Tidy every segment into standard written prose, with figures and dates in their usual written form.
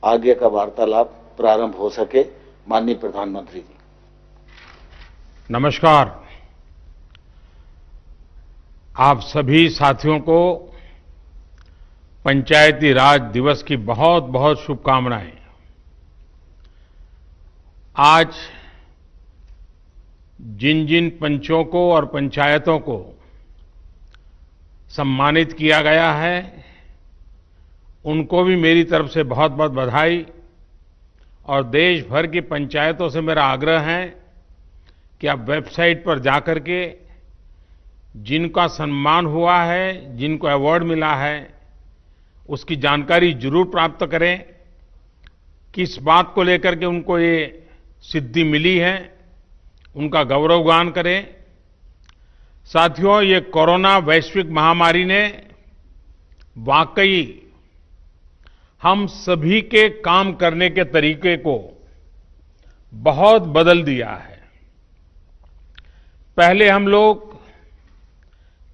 आगे का वार्तालाप प्रारंभ हो सके। माननीय प्रधानमंत्री जी। नमस्कार। आप सभी साथियों को पंचायती राज दिवस की बहुत बहुत शुभकामनाएं। आज जिन जिन पंचों को और पंचायतों को सम्मानित किया गया है, उनको भी मेरी तरफ से बहुत बहुत बधाई। और देश भर की पंचायतों से मेरा आग्रह है कि आप वेबसाइट पर जाकर के जिनका सम्मान हुआ है, जिनको अवार्ड मिला है, उसकी जानकारी जरूर प्राप्त करें। किस बात को लेकर के उनको ये सिद्धि मिली है, उनका गौरवगान करें। साथियों, ये कोरोना वैश्विक महामारी ने वाकई हम सभी के काम करने के तरीके को बहुत बदल दिया है। पहले हम लोग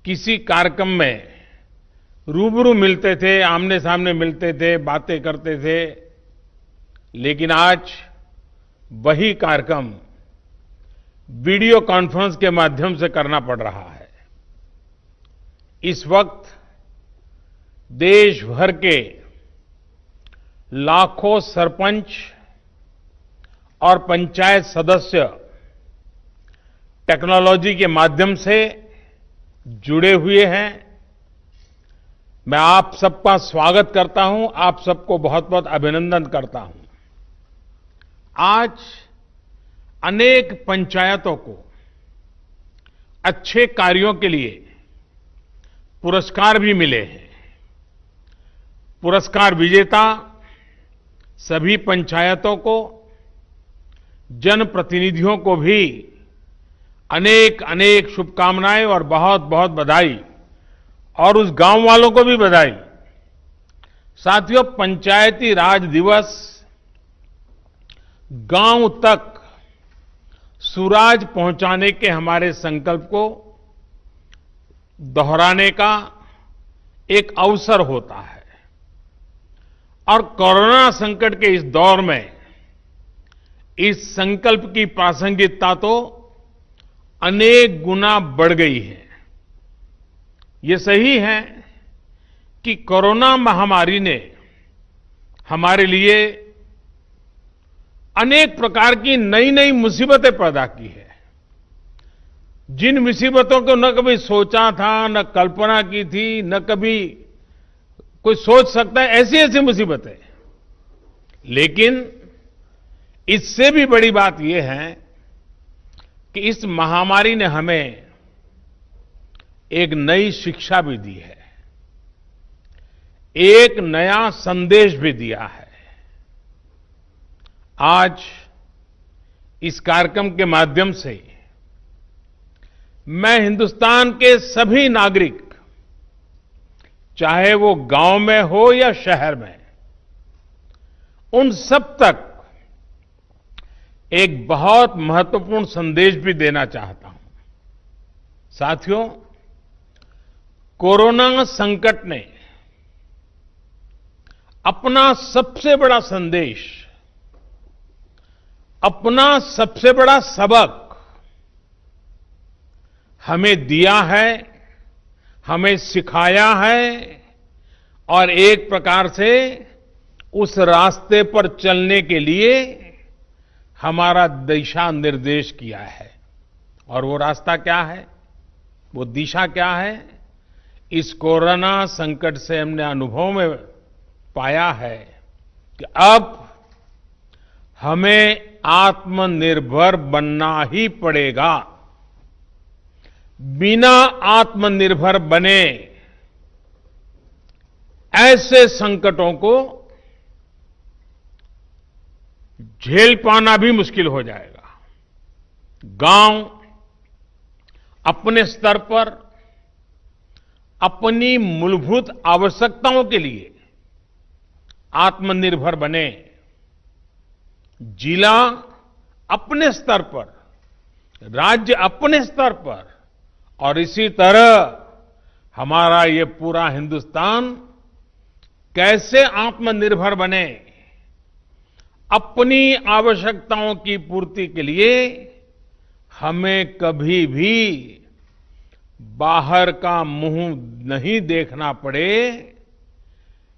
किसी कार्यक्रम में रूबरू मिलते थे, आमने सामने मिलते थे, बातें करते थे, लेकिन आज वही कार्यक्रम वीडियो कॉन्फ्रेंस के माध्यम से करना पड़ रहा है। इस वक्त देश भर के लाखों सरपंच और पंचायत सदस्य टेक्नोलॉजी के माध्यम से जुड़े हुए हैं। मैं आप सबका स्वागत करता हूं, आप सबको बहुत बहुत अभिनंदन करता हूं। आज अनेक पंचायतों को अच्छे कार्यों के लिए पुरस्कार भी मिले हैं। पुरस्कार विजेता सभी पंचायतों को, जनप्रतिनिधियों को भी अनेक अनेक शुभकामनाएं और बहुत बहुत बधाई, और उस गांव वालों को भी बधाई। साथियों, पंचायती राज दिवस गांव तक सुराज पहुंचाने के हमारे संकल्प को दोहराने का एक अवसर होता है। और कोरोना संकट के इस दौर में इस संकल्प की प्रासंगिकता तो अनेक गुना बढ़ गई है। ये सही है कि कोरोना महामारी ने हमारे लिए अनेक प्रकार की नई नई मुसीबतें पैदा की है। जिन मुसीबतों को न कभी सोचा था, न कल्पना की थी, न कभी कोई सोच सकता है, ऐसी ऐसी मुसीबतें। लेकिन इससे भी बड़ी बात यह है कि इस महामारी ने हमें एक नई शिक्षा भी दी है, एक नया संदेश भी दिया है। आज इस कार्यक्रम के माध्यम से मैं हिंदुस्तान के सभी नागरिक, चाहे वो गांव में हो या शहर में, उन सब तक एक बहुत महत्वपूर्ण संदेश भी देना चाहता हूं। साथियों, कोरोना संकट ने अपना सबसे बड़ा संदेश, अपना सबसे बड़ा सबक हमें दिया है, हमें सिखाया है, और एक प्रकार से उस रास्ते पर चलने के लिए हमारा दिशा निर्देश किया है। और वो रास्ता क्या है, वो दिशा क्या है? इस कोरोना संकट से हमने अनुभव में पाया है कि अब हमें आत्मनिर्भर बनना ही पड़ेगा। बिना आत्मनिर्भर बने ऐसे संकटों को झेल पाना भी मुश्किल हो जाएगा। गांव अपने स्तर पर अपनी मूलभूत आवश्यकताओं के लिए आत्मनिर्भर बने, जिला अपने स्तर पर, राज्य अपने स्तर पर, और इसी तरह हमारा ये पूरा हिंदुस्तान कैसे आत्मनिर्भर बने, अपनी आवश्यकताओं की पूर्ति के लिए हमें कभी भी बाहर का मुंह नहीं देखना पड़े,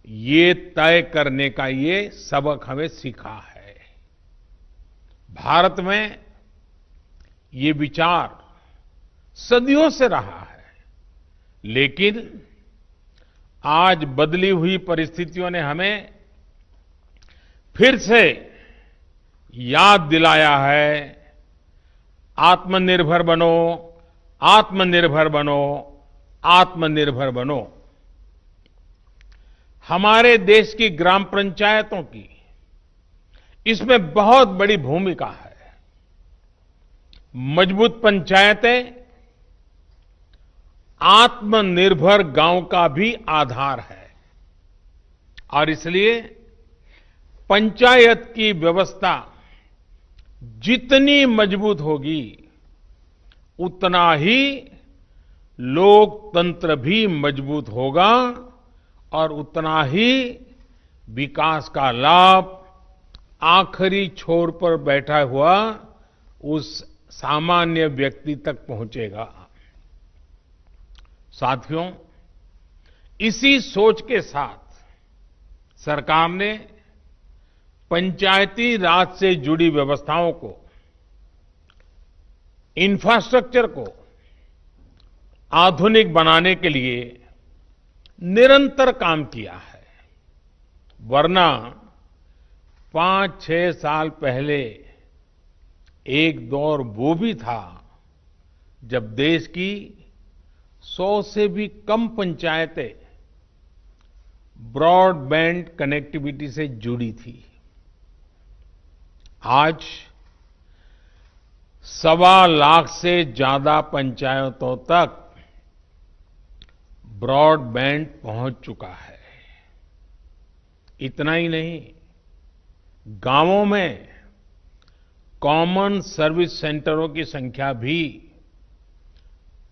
ये तय करने का ये सबक हमें सीखा है। भारत में ये विचार सदियों से रहा है, लेकिन आज बदली हुई परिस्थितियों ने हमें फिर से याद दिलाया है, आत्मनिर्भर बनो, आत्मनिर्भर बनो, आत्मनिर्भर बनो। हमारे देश की ग्राम पंचायतों की इसमें बहुत बड़ी भूमिका है। मजबूत पंचायतें आत्मनिर्भर गांव का भी आधार है और इसलिए पंचायत की व्यवस्था जितनी मजबूत होगी, उतना ही लोकतंत्र भी मजबूत होगा और उतना ही विकास का लाभ आखिरी छोर पर बैठा हुआ उस सामान्य व्यक्ति तक पहुंचेगा। साथियों, इसी सोच के साथ सरकार ने पंचायती राज से जुड़ी व्यवस्थाओं को, इंफ्रास्ट्रक्चर को आधुनिक बनाने के लिए निरंतर काम किया है। वरना 5-6 साल पहले एक दौर वो भी था जब देश की 100 से भी कम पंचायतें ब्रॉडबैंड कनेक्टिविटी से जुड़ी थी। आज 1.25 लाख से ज्यादा पंचायतों तक ब्रॉडबैंड पहुंच चुका है। इतना ही नहीं, गांवों में कॉमन सर्विस सेंटरों की संख्या भी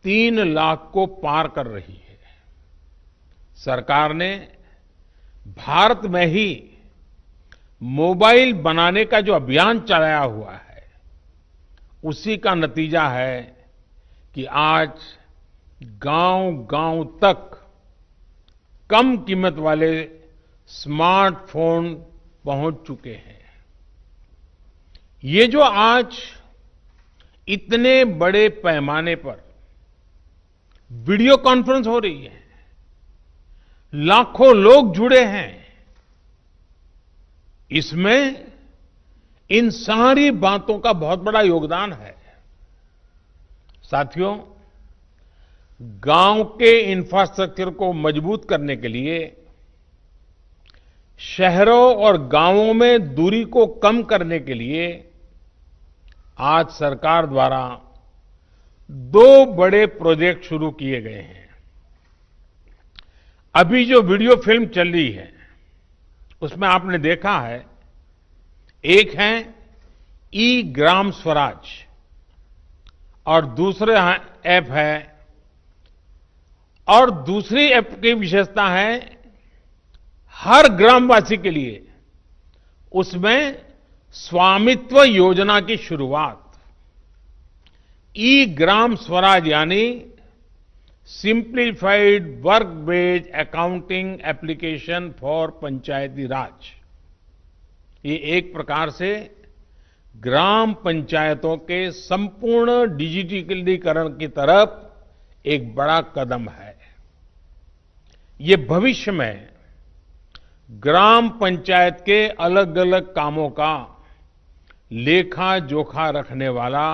3 लाख को पार कर रही है। सरकार ने भारत में ही मोबाइल बनाने का जो अभियान चलाया हुआ है, उसी का नतीजा है कि आज गांव-गांव तक कम कीमत वाले स्मार्टफोन पहुंच चुके हैं। ये जो आज इतने बड़े पैमाने पर वीडियो कॉन्फ्रेंस हो रही है, लाखों लोग जुड़े हैं, इसमें इन सारी बातों का बहुत बड़ा योगदान है। साथियों, गांव के इंफ्रास्ट्रक्चर को मजबूत करने के लिए, शहरों और गांवों में दूरी को कम करने के लिए आज सरकार द्वारा 2 बड़े प्रोजेक्ट शुरू किए गए हैं। अभी जो वीडियो फिल्म चल रही है, उसमें आपने देखा है, एक है ई ग्राम स्वराज और दूसरा ऐप है, और दूसरी ऐप की विशेषता है हर ग्रामवासी के लिए उसमें स्वामित्व योजना की शुरुआत। ई ग्राम स्वराज यानी simplified work based accounting application for Panchayati Raj. ये एक प्रकार से ग्राम पंचायतों के संपूर्ण डिजिटलीकरण की तरफ एक बड़ा कदम है। ये भविष्य में ग्राम पंचायत के अलग अलग कामों का लेखा जोखा रखने वाला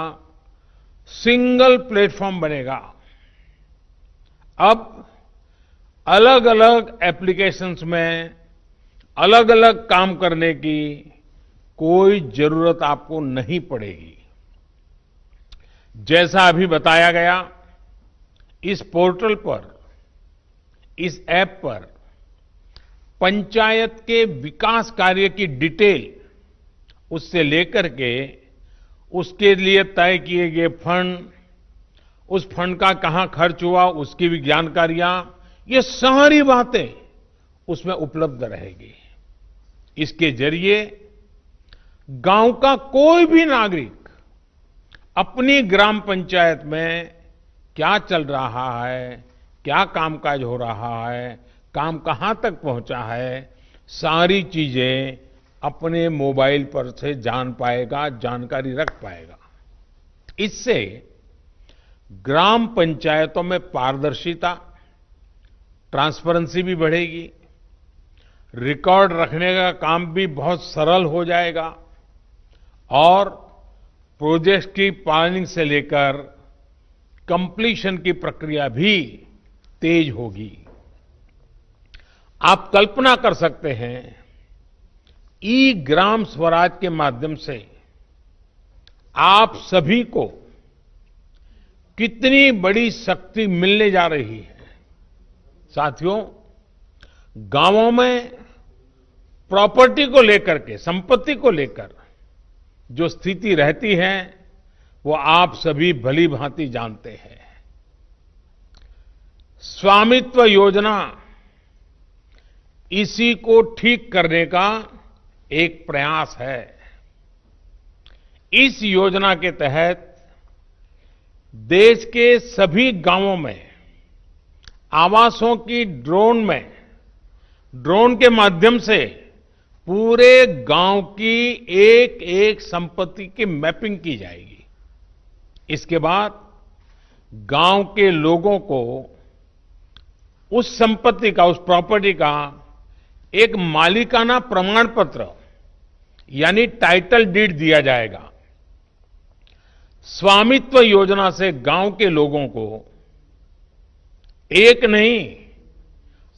सिंगल प्लेटफॉर्म बनेगा। अब अलग अलग एप्लीकेशंस में अलग अलग काम करने की कोई जरूरत आपको नहीं पड़ेगी। जैसा अभी बताया गया, इस पोर्टल पर, इस ऐप पर पंचायत के विकास कार्य की डिटेल, उससे लेकर के उसके लिए तय किए गए फंड, उस फंड का कहां खर्च हुआ, उसकी भी जानकारियां, ये सारी बातें उसमें उपलब्ध रहेगी। इसके जरिए गांव का कोई भी नागरिक अपनी ग्राम पंचायत में क्या चल रहा है, क्या कामकाज हो रहा है, काम कहां तक पहुंचा है, सारी चीजें अपने मोबाइल पर से जान पाएगा, जानकारी रख पाएगा। इससे ग्राम पंचायतों में पारदर्शिता, ट्रांसपेरेंसी भी बढ़ेगी, रिकॉर्ड रखने का काम भी बहुत सरल हो जाएगा और प्रोजेक्ट की प्लानिंग से लेकर कंप्लीशन की प्रक्रिया भी तेज होगी। आप कल्पना कर सकते हैं, ई ग्राम स्वराज के माध्यम से आप सभी को कितनी बड़ी शक्ति मिलने जा रही है। साथियों, गांवों में प्रॉपर्टी को लेकर के, संपत्ति को लेकर जो स्थिति रहती है वो आप सभी भली भांति जानते हैं। स्वामित्व योजना इसी को ठीक करने का एक प्रयास है। इस योजना के तहत देश के सभी गांवों में आवासों की ड्रोन के माध्यम से पूरे गांव की एक एक संपत्ति की मैपिंग की जाएगी। इसके बाद गांव के लोगों को उस संपत्ति का, उस प्रॉपर्टी का एक मालिकाना प्रमाण पत्र यानी टाइटल डीड दिया जाएगा। स्वामित्व योजना से गांव के लोगों को एक नहीं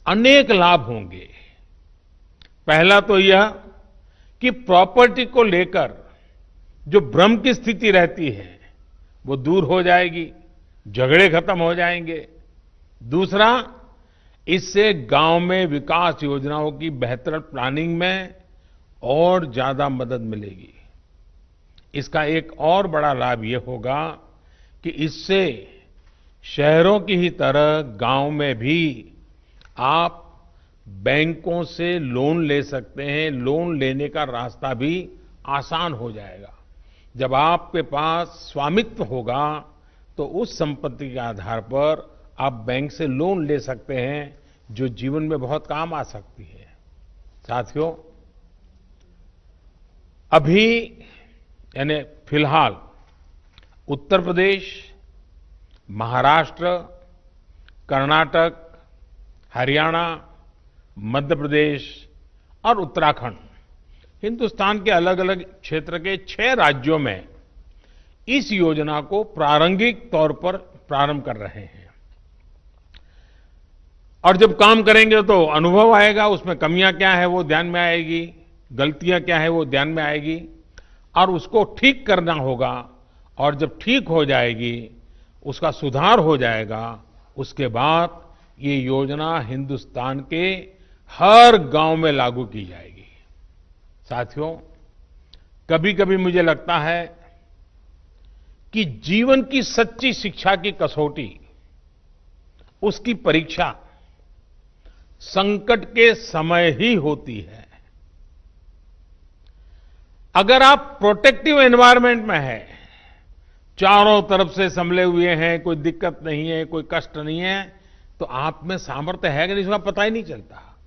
अनेक लाभ होंगे। पहला तो यह कि प्रॉपर्टी को लेकर जो भ्रम की स्थिति रहती है वो दूर हो जाएगी, झगड़े खत्म हो जाएंगे। दूसरा, इससे गांव में विकास योजनाओं की बेहतर प्लानिंग में और ज्यादा मदद मिलेगी। इसका एक और बड़ा लाभ ये होगा कि इससे शहरों की ही तरह गांव में भी आप बैंकों से लोन ले सकते हैं। लोन लेने का रास्ता भी आसान हो जाएगा। जब आपके पास स्वामित्व होगा तो उस संपत्ति के आधार पर आप बैंक से लोन ले सकते हैं, जो जीवन में बहुत काम आ सकती है। साथियों, अभी यानी फिलहाल उत्तर प्रदेश, महाराष्ट्र, कर्नाटक, हरियाणा, मध्य प्रदेश और उत्तराखंड, हिंदुस्तान के अलग अलग क्षेत्र के 6 राज्यों में इस योजना को प्रारंभिक तौर पर प्रारंभ कर रहे हैं। और जब काम करेंगे तो अनुभव आएगा, उसमें कमियां क्या है वो ध्यान में आएगी, गलतियां क्या है वो ध्यान में आएगी और उसको ठीक करना होगा। और जब ठीक हो जाएगी, उसका सुधार हो जाएगा, उसके बाद ये योजना हिंदुस्तान के हर गांव में लागू की जाएगी। साथियों, कभी कभी मुझे लगता है कि जीवन की सच्ची शिक्षा की कसौटी, उसकी परीक्षा संकट के समय ही होती है। अगर आप प्रोटेक्टिव एनवायरनमेंट में हैं, चारों तरफ से संभले हुए हैं, कोई दिक्कत नहीं है, कोई कष्ट नहीं है, तो आप में सामर्थ्य है कि नहीं इसका पता ही नहीं चलता।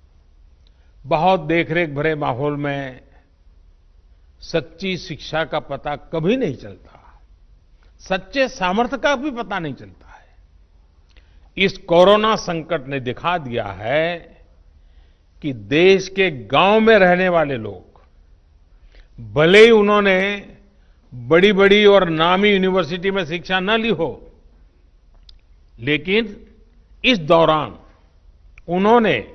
बहुत देखरेख भरे माहौल में सच्ची शिक्षा का पता कभी नहीं चलता, सच्चे सामर्थ्य का भी पता नहीं चलता है। इस कोरोना संकट ने दिखा दिया है कि देश के गांव में रहने वाले लोग, भले ही उन्होंने बड़ी बड़ी और नामी यूनिवर्सिटी में शिक्षा न ली हो, लेकिन इस दौरान उन्होंने,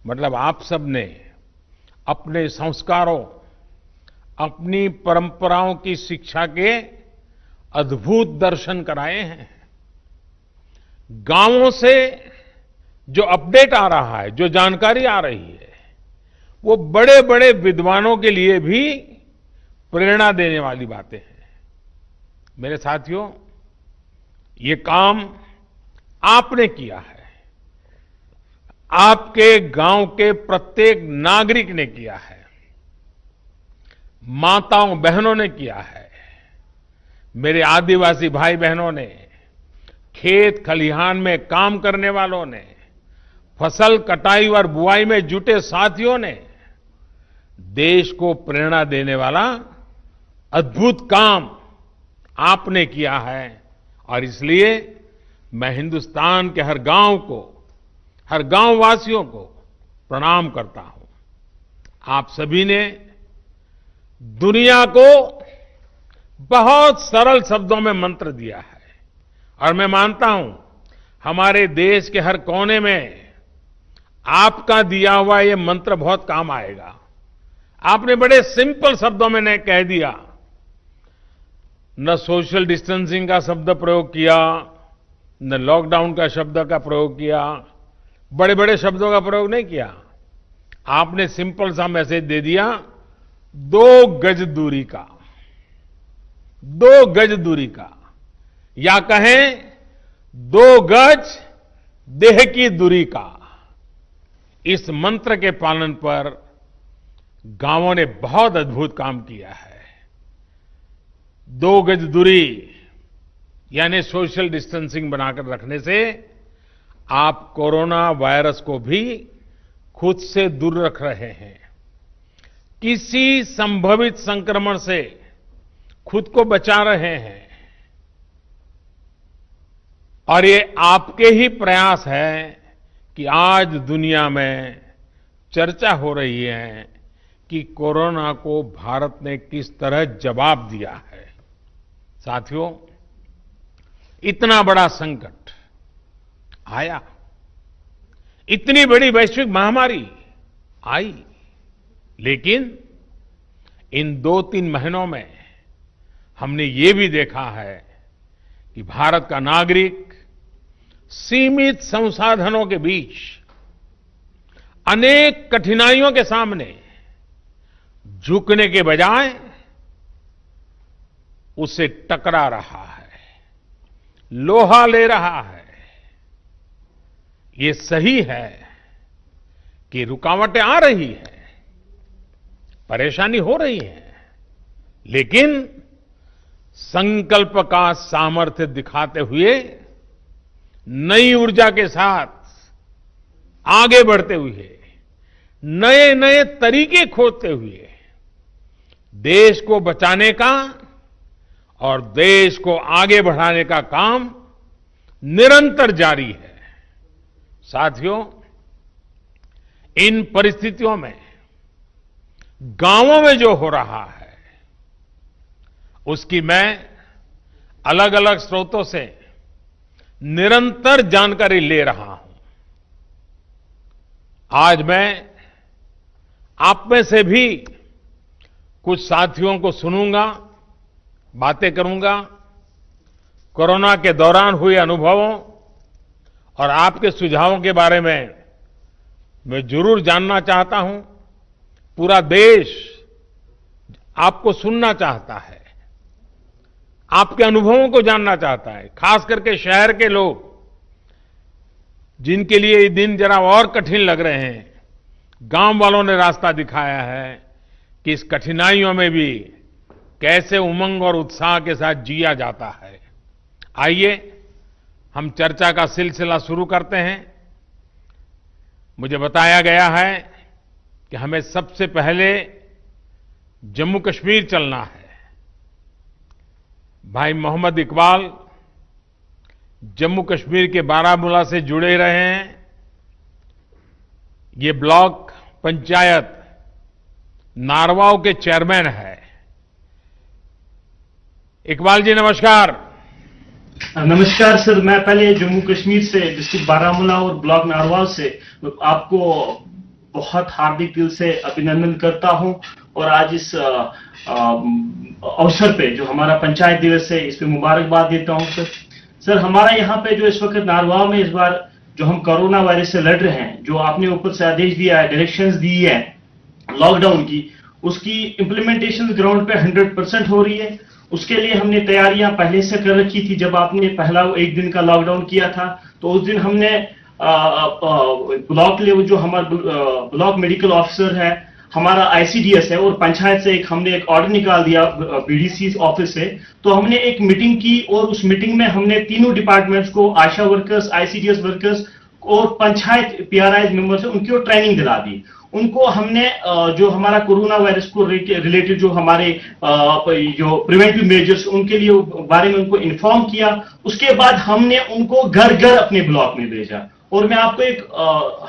मतलब आप सबने अपने संस्कारों, अपनी परंपराओं की शिक्षा के अद्भुत दर्शन कराए हैं। गांवों से जो अपडेट आ रहा है, जो जानकारी आ रही है, वो बड़े बड़े विद्वानों के लिए भी प्रेरणा देने वाली बातें हैं। मेरे साथियों, ये काम आपने किया है, आपके गांव के प्रत्येक नागरिक ने किया है। माताओं बहनों ने किया है। मेरे आदिवासी भाई बहनों ने, खेत खलिहान में काम करने वालों ने, फसल कटाई और बुआई में जुटे साथियों ने देश को प्रेरणा देने वाला अद्भुत काम आपने किया है। और इसलिए मैं हिंदुस्तान के हर गांव को, हर गांव वासियों को प्रणाम करता हूं। आप सभी ने दुनिया को बहुत सरल शब्दों में मंत्र दिया है और मैं मानता हूं हमारे देश के हर कोने में आपका दिया हुआ ये मंत्र बहुत काम आएगा। आपने बड़े सिंपल शब्दों में ने कह दिया, न सोशल डिस्टेंसिंग का शब्द प्रयोग किया, न लॉकडाउन का शब्द का प्रयोग किया, बड़े बड़े शब्दों का प्रयोग नहीं किया। आपने सिंपल सा मैसेज दे दिया, 2 गज दूरी का, 2 गज दूरी का, या कहें 2 गज देह की दूरी का। इस मंत्र के पालन पर गांवों ने बहुत अद्भुत काम किया है। 2 गज दूरी यानी सोशल डिस्टेंसिंग बनाकर रखने से आप कोरोना वायरस को भी खुद से दूर रख रहे हैं। किसी संभावित संक्रमण से खुद को बचा रहे हैं। और ये आपके ही प्रयास है कि आज दुनिया में चर्चा हो रही है कि कोरोना को भारत ने किस तरह जवाब दिया है। साथियों, इतना बड़ा संकट आया, इतनी बड़ी वैश्विक महामारी आई, लेकिन इन 2-3 महीनों में हमने ये भी देखा है कि भारत का नागरिक सीमित संसाधनों के बीच अनेक कठिनाइयों के सामने झुकने के बजाय उससे टकरा रहा है, लोहा ले रहा है। ये सही है कि रुकावटें आ रही हैं, परेशानी हो रही है, लेकिन संकल्प का सामर्थ्य दिखाते हुए नई ऊर्जा के साथ आगे बढ़ते हुए, नए नए तरीके खोजते हुए देश को बचाने का और देश को आगे बढ़ाने का काम निरंतर जारी है। साथियों, इन परिस्थितियों में गांवों में जो हो रहा है उसकी मैं अलग अलग स्रोतों से निरंतर जानकारी ले रहा हूं। आज मैं आप में से भी कुछ साथियों को सुनूंगा, बातें करूंगा, कोरोना के दौरान हुए अनुभवों और आपके सुझावों के बारे में मैं जरूर जानना चाहता हूं। पूरा देश आपको सुनना चाहता है, आपके अनुभवों को जानना चाहता है, खास करके शहर के लोग जिनके लिए ये दिन जरा और कठिन लग रहे हैं। गांव वालों ने रास्ता दिखाया है कि इस कठिनाइयों में भी कैसे उमंग और उत्साह के साथ जिया जाता है। आइए हम चर्चा का सिलसिला शुरू करते हैं। मुझे बताया गया है कि हमें सबसे पहले जम्मू कश्मीर चलना है। भाई मोहम्मद इकबाल जम्मू कश्मीर के बारामूला से जुड़े रहे हैं। ये ब्लॉक पंचायत नारवाव के चेयरमैन है। इकबाल जी नमस्कार। नमस्कार सर, मैं पहले जम्मू कश्मीर से डिस्ट्रिक्ट बारामूला और ब्लॉक नारवाव से आपको बहुत हार्दिक दिल से अभिनंदन करता हूं। और आज इस अवसर पे जो हमारा पंचायत दिवस है, इस पे मुबारकबाद देता हूं सर। सर, हमारा यहाँ पे जो इस वक्त नारवाव में इस बार जो हम कोरोना वायरस से लड़ रहे हैं, जो आपने ऊपर से आदेश दिया है, डायरेक्शंस दी है लॉकडाउन की, उसकी इम्प्लीमेंटेशन ग्राउंड पे 100% हो रही है। उसके लिए हमने तैयारियां पहले से कर रखी थी। जब आपने पहला 1 दिन का लॉकडाउन किया था तो उस दिन हमने ब्लॉक लेवल जो हमारा ब्लॉक मेडिकल ऑफिसर है, हमारा आईसीडीएस है और पंचायत से हमने एक ऑर्डर निकाल दिया बीडीसी ऑफिस से, तो हमने एक मीटिंग की और उस मीटिंग में हमने तीनों डिपार्टमेंट्स को, आशा वर्कर्स, आईसीडीएस वर्कर्स और पंचायत पीआरआई मेंबर्स है, उनकी ट्रेनिंग दिला दी। उनको हमने जो हमारा कोरोना वायरस को रिलेटेड जो हमारे जो प्रिवेंटिव मेजर्स उनके लिए बारे में उनको इन्फॉर्म किया। उसके बाद हमने उनको घर घर अपने ब्लॉक में भेजा। और मैं आपको एक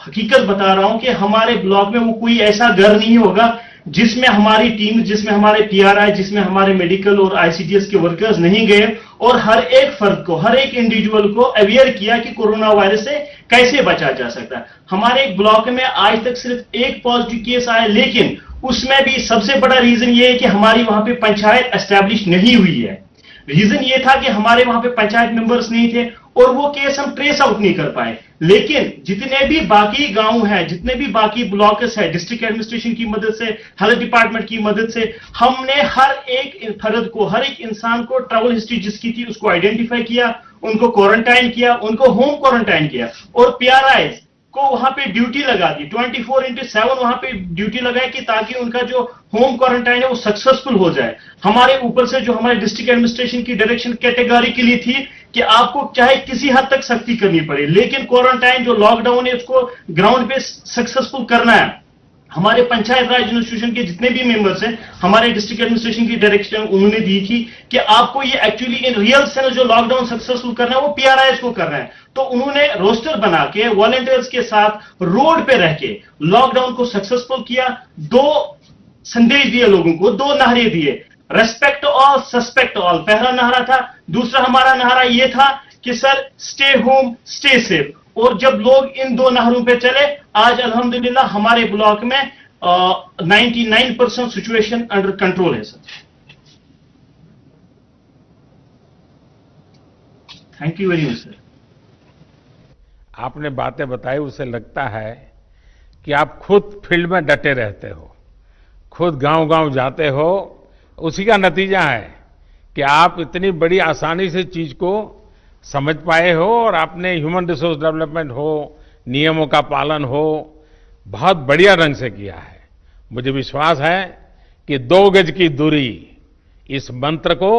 हकीकत बता रहा हूं कि हमारे ब्लॉक में वो कोई ऐसा घर नहीं होगा जिसमें हमारी टीम, जिसमें हमारे पीआरआई, जिसमें हमारे मेडिकल और आईसीडीएस के वर्कर्स नहीं गए और हर एक फर्द को, हर एक इंडिविजुअल को अवेयर किया कि कोरोना वायरस से कैसे बचा जा सकता है। हमारे एक ब्लॉक में आज तक सिर्फ एक पॉजिटिव केस आया, लेकिन उसमें भी सबसे बड़ा रीजन ये है कि हमारी वहां पे पंचायत एस्टैब्लिश नहीं हुई है। रीजन ये था कि हमारे वहां पे पंचायत मेंबर्स नहीं थे और वो केस हम ट्रेस आउट नहीं कर पाए। लेकिन जितने भी बाकी गांव हैं, जितने भी बाकी ब्लॉक्स है, डिस्ट्रिक्ट एडमिनिस्ट्रेशन की मदद से, हेल्थ डिपार्टमेंट की मदद से, हमने हर एक फर्द को, हर एक इंसान को ट्रैवल हिस्ट्री जिसकी थी उसको आइडेंटिफाई किया, उनको क्वारंटाइन किया, उनको होम क्वारंटाइन किया और पीआरआई को वहां पे ड्यूटी लगा दी, 24/7 वहां पे ड्यूटी लगाई कि ताकि उनका जो होम क्वारंटाइन है वो सक्सेसफुल हो जाए। हमारे ऊपर से जो हमारे डिस्ट्रिक्ट एडमिनिस्ट्रेशन की डायरेक्शन कैटेगोरिकली थी कि आपको चाहे किसी हद तक सख्ती करनी पड़े, लेकिन क्वारंटाइन जो लॉकडाउन है उसको ग्राउंड पे सक्सेसफुल करना है। हमारे पंचायत राज इंस्टीट्यूशन के जितने भी मेंबर्स हैं, हमारे डिस्ट्रिक्ट एडमिनिस्ट्रेशन की डायरेक्शन उन्होंने दी थी कि आपको ये एक्चुअली इन रियल सेंस जो लॉकडाउन सक्सेसफुल करना है वो पीआरआईएस को करना है। तो उन्होंने रोस्टर बना के वॉलंटियर्स के साथ रोड पे रह के लॉकडाउन को सक्सेसफुल किया। 2 संदेश दिए लोगों को, 2 नारे दिए, रेस्पेक्ट ऑल, सस्पेक्ट ऑल, पहला नारा था। दूसरा हमारा नारा यह था कि sir stay home stay safe. और जब लोग इन 2 नारों पे चले, आज अल्हम्दुलिल्लाह हमारे ब्लॉक में 99% सिचुएशन अंडर कंट्रोल है sir. Thank you very much sir. आपने बातें बताई, उससे लगता है कि आप खुद फील्ड में डटे रहते हो, खुद गांव-गांव जाते हो। उसी का नतीजा है कि आप इतनी बड़ी आसानी से चीज को समझ पाए हो और आपने ह्यूमन रिसोर्स डेवलपमेंट हो, नियमों का पालन हो, बहुत बढ़िया ढंग से किया है। मुझे विश्वास है कि 2 गज की दूरी, इस मंत्र को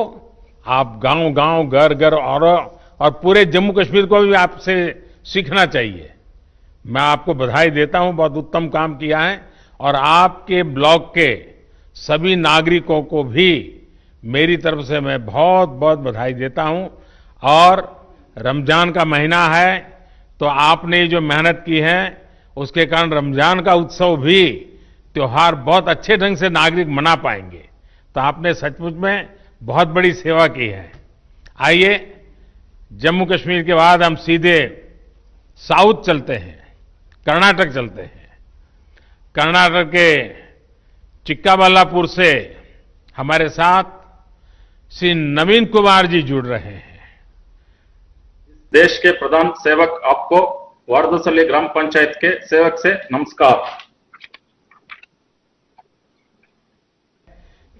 आप गांव-गांव, घर-घर और पूरे जम्मू कश्मीर को भी आपसे सीखना चाहिए। मैं आपको बधाई देता हूं, बहुत उत्तम काम किया है। और आपके ब्लॉक के सभी नागरिकों को भी मेरी तरफ से मैं बहुत बहुत बधाई देता हूं। और रमजान का महीना है, तो आपने जो मेहनत की है उसके कारण रमजान का उत्सव भी, त्योहार बहुत अच्छे ढंग से नागरिक मना पाएंगे। तो आपने सचमुच में बहुत बड़ी सेवा की है। आइए, जम्मू कश्मीर के बाद हम सीधे साउथ चलते हैं, कर्नाटक चलते हैं। कर्नाटक के चिक्काबल्लापुर से हमारे साथ श्री नवीन कुमार जी जुड़ रहे हैं। देश के प्रधान सेवक आपको वारदसल्ली ग्राम पंचायत के सेवक से नमस्कार।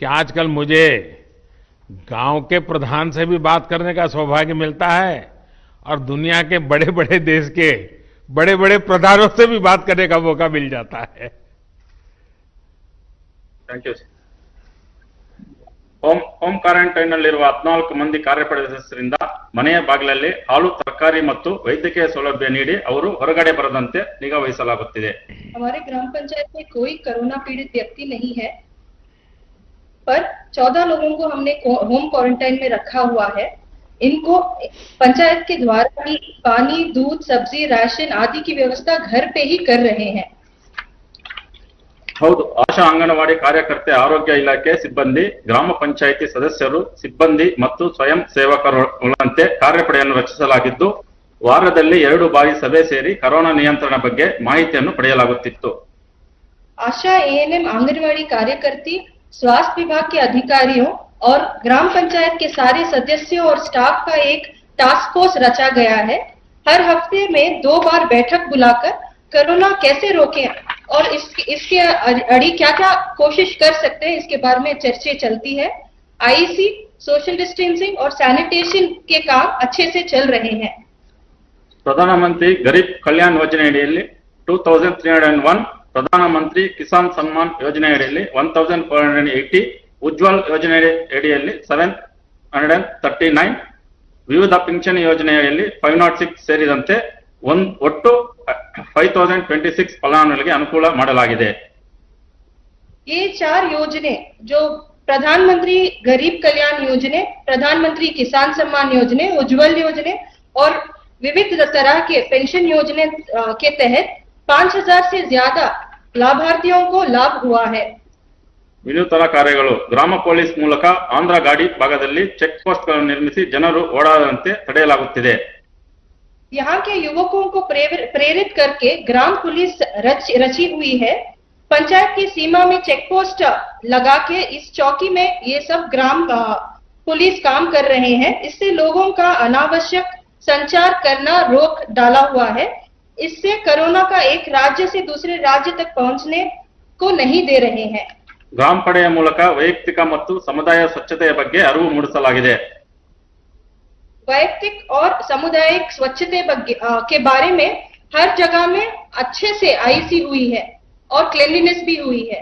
कि आजकल मुझे गांव के प्रधान से भी बात करने का सौभाग्य मिलता है और दुनिया के बड़े बड़े देश के बड़े बड़े प्रधानों से भी बात करने का मौका मिल जाता है। Thank you. ಹೋಮ್ ಕ್ವಾರಂಟೈನ್ ನಲ್ಲಿರುವ 14 ಮಂದಿ ಕಾರ್ಯಪಡೆ ಸದಸ್ಯರಿಂದ ಮನೆಯ ಬಾಗಿಲಲ್ಲಿ ಹಾಲು, ತರಕಾರಿ ಮತ್ತು ವೈದ್ಯಕೀಯ ಸೌಲಭ್ಯ ನೀಡಿ ಅವರು ಹೊರಗಡೆ ಬರದಂತೆ ನಿಗಾ ವಹಿಸಲಾಗುತ್ತಿದೆ। हमारे ग्राम पंचायत में कोई कोरोना पीड़ित व्यक्ति नहीं है, पर 14 लोगों को हमने होम क्वारंटाइन में रखा हुआ है। इनको पंचायत के द्वारा ही पानी, दूध, सब्जी, राशन आदि की व्यवस्था घर पे ही कर रहे हैं। ಹೌದು, ಆಶಾ ಅಂಗನವಾಡಿ ಕಾರ್ಯಕರ್ತೆ, ಆರೋಗ್ಯ ಇಲಾಖೆ ಸಿಬ್ಬಂದಿ, ಗ್ರಾಮ ಪಂಚಾಯಿತಿ ಸದಸ್ಯರು, ಸಿಬ್ಬಂದಿ ಮತ್ತು ಸ್ವಯಂ ಸೇವಕರುಗಳಂತೆ ಕಾರ್ಯಪಡೆಯನ್ನು ರಚಿಸಲಾಗಿದ್ದು, ವಾರದಲ್ಲಿ 2 ಬಾರಿ ಸಭೆ ಸೇರಿ ಕೊರೋನಾ ನಿಯಂತ್ರಣ ಬಗ್ಗೆ ಮಾಹಿತಿಯನ್ನು ಪಡೆಯಲಾಗುತ್ತಿತ್ತು। आशा एएनएम आंगनवाड़ी कार्यकर्ती, स्वास्थ्य विभाग के अधिकारियों और ग्राम पंचायत के सारे सदस्यों और स्टाफ का एक टास्क फोर्स रचा गया है। हर हफ्ते में 2 बार बैठक बुलाकर कोरोना कैसे रोकें और इसके अड़ी क्या क्या कोशिश कर सकते हैं इसके बारे में चर्चा चलती है। आईसी, सोशल डिस्टेंसिंग और सैनिटेशन के काम अच्छे से चल रहे हैं। ಪ್ರಧಾನಮಂತ್ರಿ ಗರೀಬ್ ಕಲ್ಯಾಣ್ ಯೋಜನೆಯಡಿಯಲ್ಲಿ 2301 ಪ್ರಧಾನಮಂತ್ರಿ ಕಿಸಾನ್ ಸನ್ಮಾನ್ ಯೋಜನೆಯಡಿಯಲ್ಲಿ 1480, ಉಜ್ವಲ್ ಯೋಜನೆ ಅಡಿಯಲ್ಲಿ 739, ವಿವಿಧ ಪಿಂಚಣಿ ಯೋಜನೆಯಲ್ಲಿ 506 ಸೇರಿದಂತೆ ಒಟ್ಟು 5026 ಫಲಾನುಭವಿಗಳಿಗೆ ಅನುಕೂಲ ಮಾಡಲಾಗಿದೆ. ये 4 योजने जो प्रधानमंत्री गरीब कल्याण योजने, प्रधानमंत्री किसान सम्मान योजने, उज्जवल योजने और विविध तरह के पेंशन योजने के तहत 5000 से ज्यादा लाभार्थियों को लाभ हुआ है. ವಿನೂತನ ಕಾರ್ಯಗಳು. ಗ್ರಾಮ ಪೊಲೀಸ್ ಮೂಲಕ ಆಂಧ್ರ ಗಾಡಿ ಭಾಗದಲ್ಲಿ ಚೆಕ್ ಪೋಸ್ಟ್ ಗಳನ್ನು ನಿರ್ಮಿಸಿ ಜನರು ಓಡಾಡದಂತೆ ತಡೆಯಲಾಗುತ್ತಿದೆ. यहाँ के युवकों को प्रेरित करके ग्राम पुलिस रची हुई है. पंचायत की सीमा में चेक पोस्ट लगा के इस चौकी में ये सब ग्राम पुलिस काम कर रहे हैं. इससे लोगों का अनावश्यक संचार करना रोक डाला हुआ है. इससे कोरोना का एक राज्य से दूसरे राज्य तक पहुंचने को नहीं दे रहे हैं. ಗ್ರಾಮ ಪಡೆಯ ಮೂಲಕ ವೈಯಕ್ತಿಕ ಮತ್ತು ಸಮುದಾಯ ಸ್ವಚ್ಛತೆಯ ಬಗ್ಗೆ ಅರಿವು ಮೂಡಿಸಲಾಗಿದೆ. वैयक्तिक और सामुदायिक स्वच्छता के बारे में हर जगह में अच्छे से आईसी हुई है और क्लीनलीनेस भी हुई है.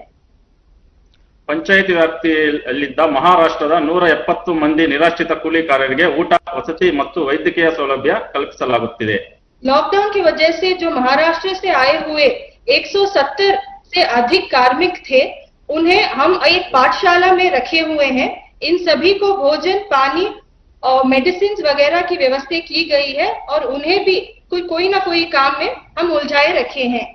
ಪಂಚಾಯಿತಿ ವ್ಯಾಪ್ತಿಯಲ್ಲಿದ್ದ ಮಹಾರಾಷ್ಟ್ರದ 170 ಮಂದಿ ನಿರಾಶ್ರಿತ ಕೂಲಿಕಾರರಿಗೆ ಊಟ, ವಸತಿ ಮತ್ತು ವೈದ್ಯಕೀಯ ಸೌಲಭ್ಯ ಕಲ್ಪಿಸಲಾಗುತ್ತಿದೆ. लॉकडाउन की वजह से जो महाराष्ट्र से आए हुए 170 से अधिक कार्मिक थे, उन्हें हम एक पाठशाला में रखे हुए हैं. इन सभी को भोजन, पानी और मेडिसिन वगैरह की व्यवस्था की गई है और उन्हें भी कोई ना कोई काम में हम उलझाए रखे हैं.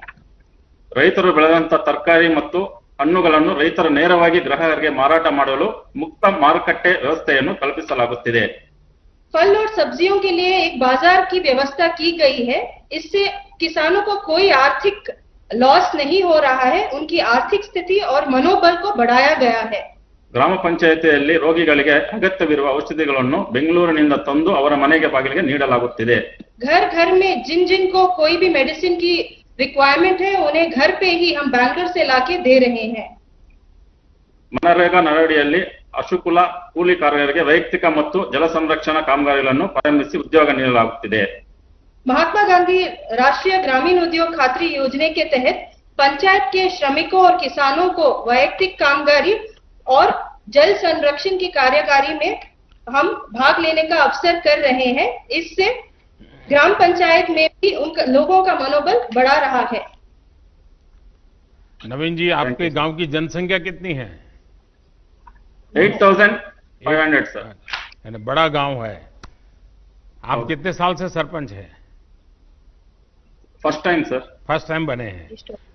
ರೈತರು ಬೆಳೆದಂತ ತರಕಾರಿ ಮತ್ತು ಹಣ್ಣುಗಳನ್ನು ರೈತರು ನೇರವಾಗಿ ಗ್ರಾಹಕರಿಗೆ ಮಾರಾಟ ಮಾಡಲು ಮುಕ್ತ ಮಾರುಕಟ್ಟೆ ವ್ಯವಸ್ಥೆಯನ್ನು ಕಲ್ಪಿಸಲಾಗುತ್ತಿದೆ. फल और सब्जियों के लिए एक बाजार की व्यवस्था की गई है. इससे किसानों को कोई आर्थिक लॉस नहीं हो रहा है. उनकी आर्थिक स्थिति और मनोबल को बढ़ाया गया है. ಗ್ರಾಮ ಪಂಚಾಯಿತಿಯಲ್ಲಿ ರೋಗಿಗಳಿಗೆ ಅಗತ್ಯವಿರುವ ಔಷಧಿಗಳನ್ನು ಬೆಂಗಳೂರಿನಿಂದ ತಂದು ಅವರ ಮನೆಗೆ ಬಾಗಿಲಿಗೆ ನೀಡಲಾಗುತ್ತಿದೆ. घर घर में जिन जिन को कोई भी मेडिसिन की रिक्वायरमेंट है, उन्हें घर पे ही हम बैंगलोर से लाके दे रहे हैं. ಮನರೇಗಾ ನರಡಿಯಲ್ಲಿ ಅಶುಕುಲ ಕೂಲಿಕಾರರಿಗೆ ವೈಯಕ್ತಿಕ ಮತ್ತು ಜಲ ಸಂರಕ್ಷಣಾ ಕಾಮಗಾರಿಗಳನ್ನು ಪ್ರಾರಂಭಿಸಿ ಉದ್ಯೋಗ ನೀಡಲಾಗುತ್ತಿದೆ. महात्मा गांधी राष्ट्रीय ग्रामीण उद्योग खातरी योजना के तहत पंचायत के श्रमिकों और किसानों को वैयक्तिक कामगारी और जल संरक्षण की कार्यकारी में हम भाग लेने का अवसर कर रहे हैं. इससे ग्राम पंचायत में भी उन लोगों का मनोबल बढ़ा रहा है. नवीन जी, आपके गांव की जनसंख्या कितनी है? 8500 सर. यानी बड़ा गांव है. आप कितने साल से सरपंच हैं? First time sir. First time बने हैं,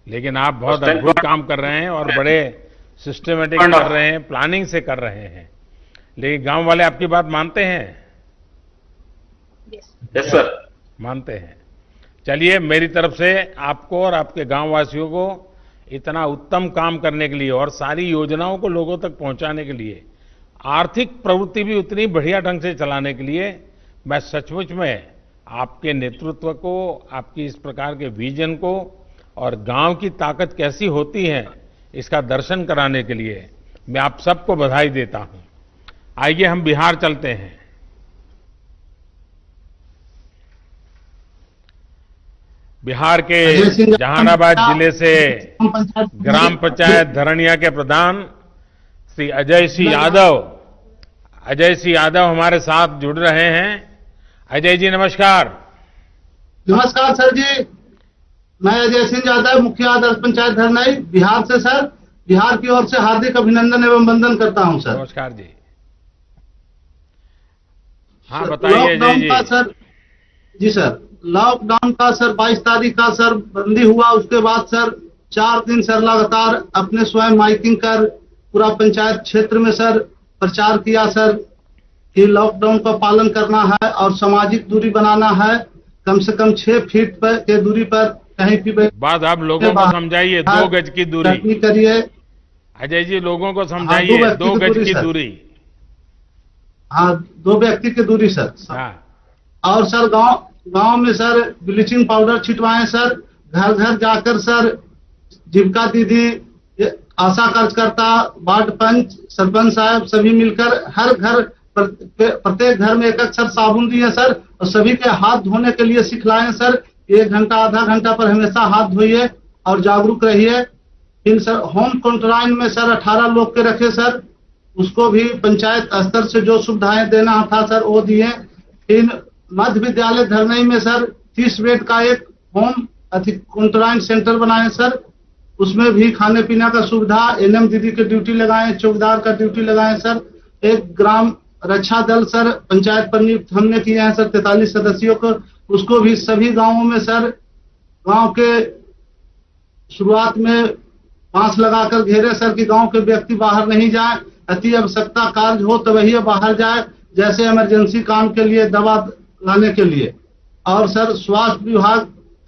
लेकिन आप बहुत First time अद्भुत काम कर रहे हैं और बड़े सिस्टमेटिक कर रहे हैं, प्लानिंग से कर रहे हैं. लेकिन गांव वाले आपकी बात मानते हैं? Yes sir. मानते हैं. चलिए, मेरी तरफ से आपको और आपके गांव वासियों को इतना उत्तम काम करने के लिए और सारी योजनाओं को लोगों तक पहुंचाने के लिए, आर्थिक प्रवृत्ति भी उतनी बढ़िया ढंग से चलाने के लिए मैं सचमुच में आपके नेतृत्व को, आपकी इस प्रकार के विजन को और गांव की ताकत कैसी होती है इसका दर्शन कराने के लिए मैं आप सबको बधाई देता हूं. आइए हम बिहार चलते हैं. बिहार के जहानाबाद जिले से ग्राम पंचायत धरणिया के प्रधान श्री अजय सिंह यादव हमारे साथ जुड़ रहे हैं. अजय जी नमस्कार. नमस्कार सर जी, मैं अजय सिंह यादव, मुखिया आदर्श पंचायत धरनाई, बिहार से सर. बिहार की ओर से हार्दिक अभिनंदन एवं वंदन करता हूं सर. नमस्कार जी. हाँ बताइए अजय जी. सर जी सर, लॉकडाउन का सर 22 तारीख का सर बंदी हुआ. उसके बाद सर 4 दिन सर लगातार अपने स्वयं माइकिंग कर पूरा पंचायत क्षेत्र में सर प्रचार किया सर कि लॉकडाउन का पालन करना है और सामाजिक दूरी बनाना है. कम से कम 6 फीट के दूरी पर कहीं भी बात आप लोगों को समझाइए. 2 गज की दूरी करिए. अजय जी लोगों को समझाइए. 2 गज की दूरी. हाँ, 2 व्यक्ति की दूरी सर. हाँ. और सर गांव में सर ब्लीचिंग पाउडर छिटवाएं सर. घर घर जाकर सर जीविका दीदी, आशा कार्यकर्ता, वार्ड पंच, सरपंच साहब सभी मिलकर हर घर प्रत्येक घर में एक सर साबुन दिए सर और सभी के हाथ धोने के लिए सिखलाएं सर. 1 घंटा आधा घंटा पर हमेशा हाथ धोइए और जागरूक रहिए। फिर सर होम क्वारंटाइन में सर 18 लोग के रखे सर, उसको भी पंचायत स्तर से जो सुविधाएं देना था सर वो दिए। फिर मध्य विद्यालय धरनई में सर 30 बेड का एक होम क्वारंटाइन सेंटर बनाए सर, उसमें भी खाने पीने का सुविधा, एनएम दीदी की ड्यूटी लगाए, चौकीदार का ड्यूटी लगाए सर। एक ग्राम रक्षा दल सर पंचायत पर नियुक्त हमने किए हैं सर 43 सदस्यों को, उसको भी सभी गांवों में सर गांव के शुरुआत में बांस लगाकर घेरे सर कि गांव के व्यक्ति बाहर नहीं जाए, अति आवश्यकता कार्य हो तो वही बाहर जाए, जैसे इमरजेंसी काम के लिए दवा लाने के लिए। और सर स्वास्थ्य विभाग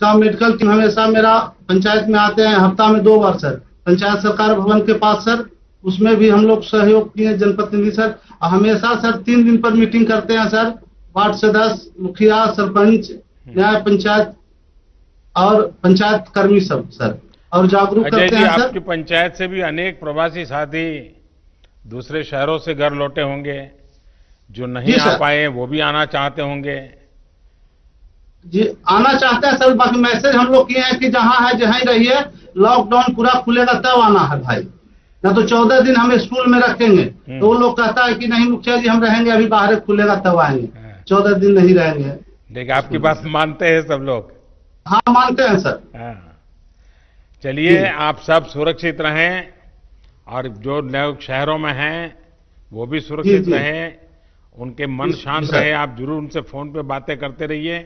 का मेडिकल टीम हमेशा मेरा पंचायत में आते हैं, हफ्ता में 2 बार सर पंचायत सरकार भवन के पास सर, उसमें भी हम लोग सहयोग किए जनप्रतिनिधि सर। हमेशा सर 3 दिन पर मीटिंग करते हैं सर, वार्ड सदस्य, मुखिया, सरपंच, न्याय पंचायत और पंचायत कर्मी सब सर, और जागरूक अजय करते जी, हैं सर। आपकी पंचायत से भी अनेक प्रवासी साथी दूसरे शहरों से घर लौटे होंगे, जो नहीं जी आ सर। पाए वो भी आना चाहते होंगे। जी आना चाहते हैं सर, बाकी मैसेज हम लोग किए हैं कि जहां है जहां ही रहिए, लॉकडाउन पूरा खुलेगा तब आना है भाई, ना तो 14 दिन हम स्कूल में रखेंगे। तो वो लोग कहता है कि नहीं मुखिया जी हम रहेंगे, अभी बाहर खुलेगा तब आएंगे, 14 दिन नहीं रहेंगे। देखिए आपकी बात मानते हैं सब लोग। हाँ मानते हैं सर। हाँ, चलिए जी। आप सब सुरक्षित रहें और जो लोग शहरों में हैं वो भी सुरक्षित जी, जी। रहें, उनके मन जी, शांत सर। रहे। आप जरूर उनसे फोन पे बातें करते रहिए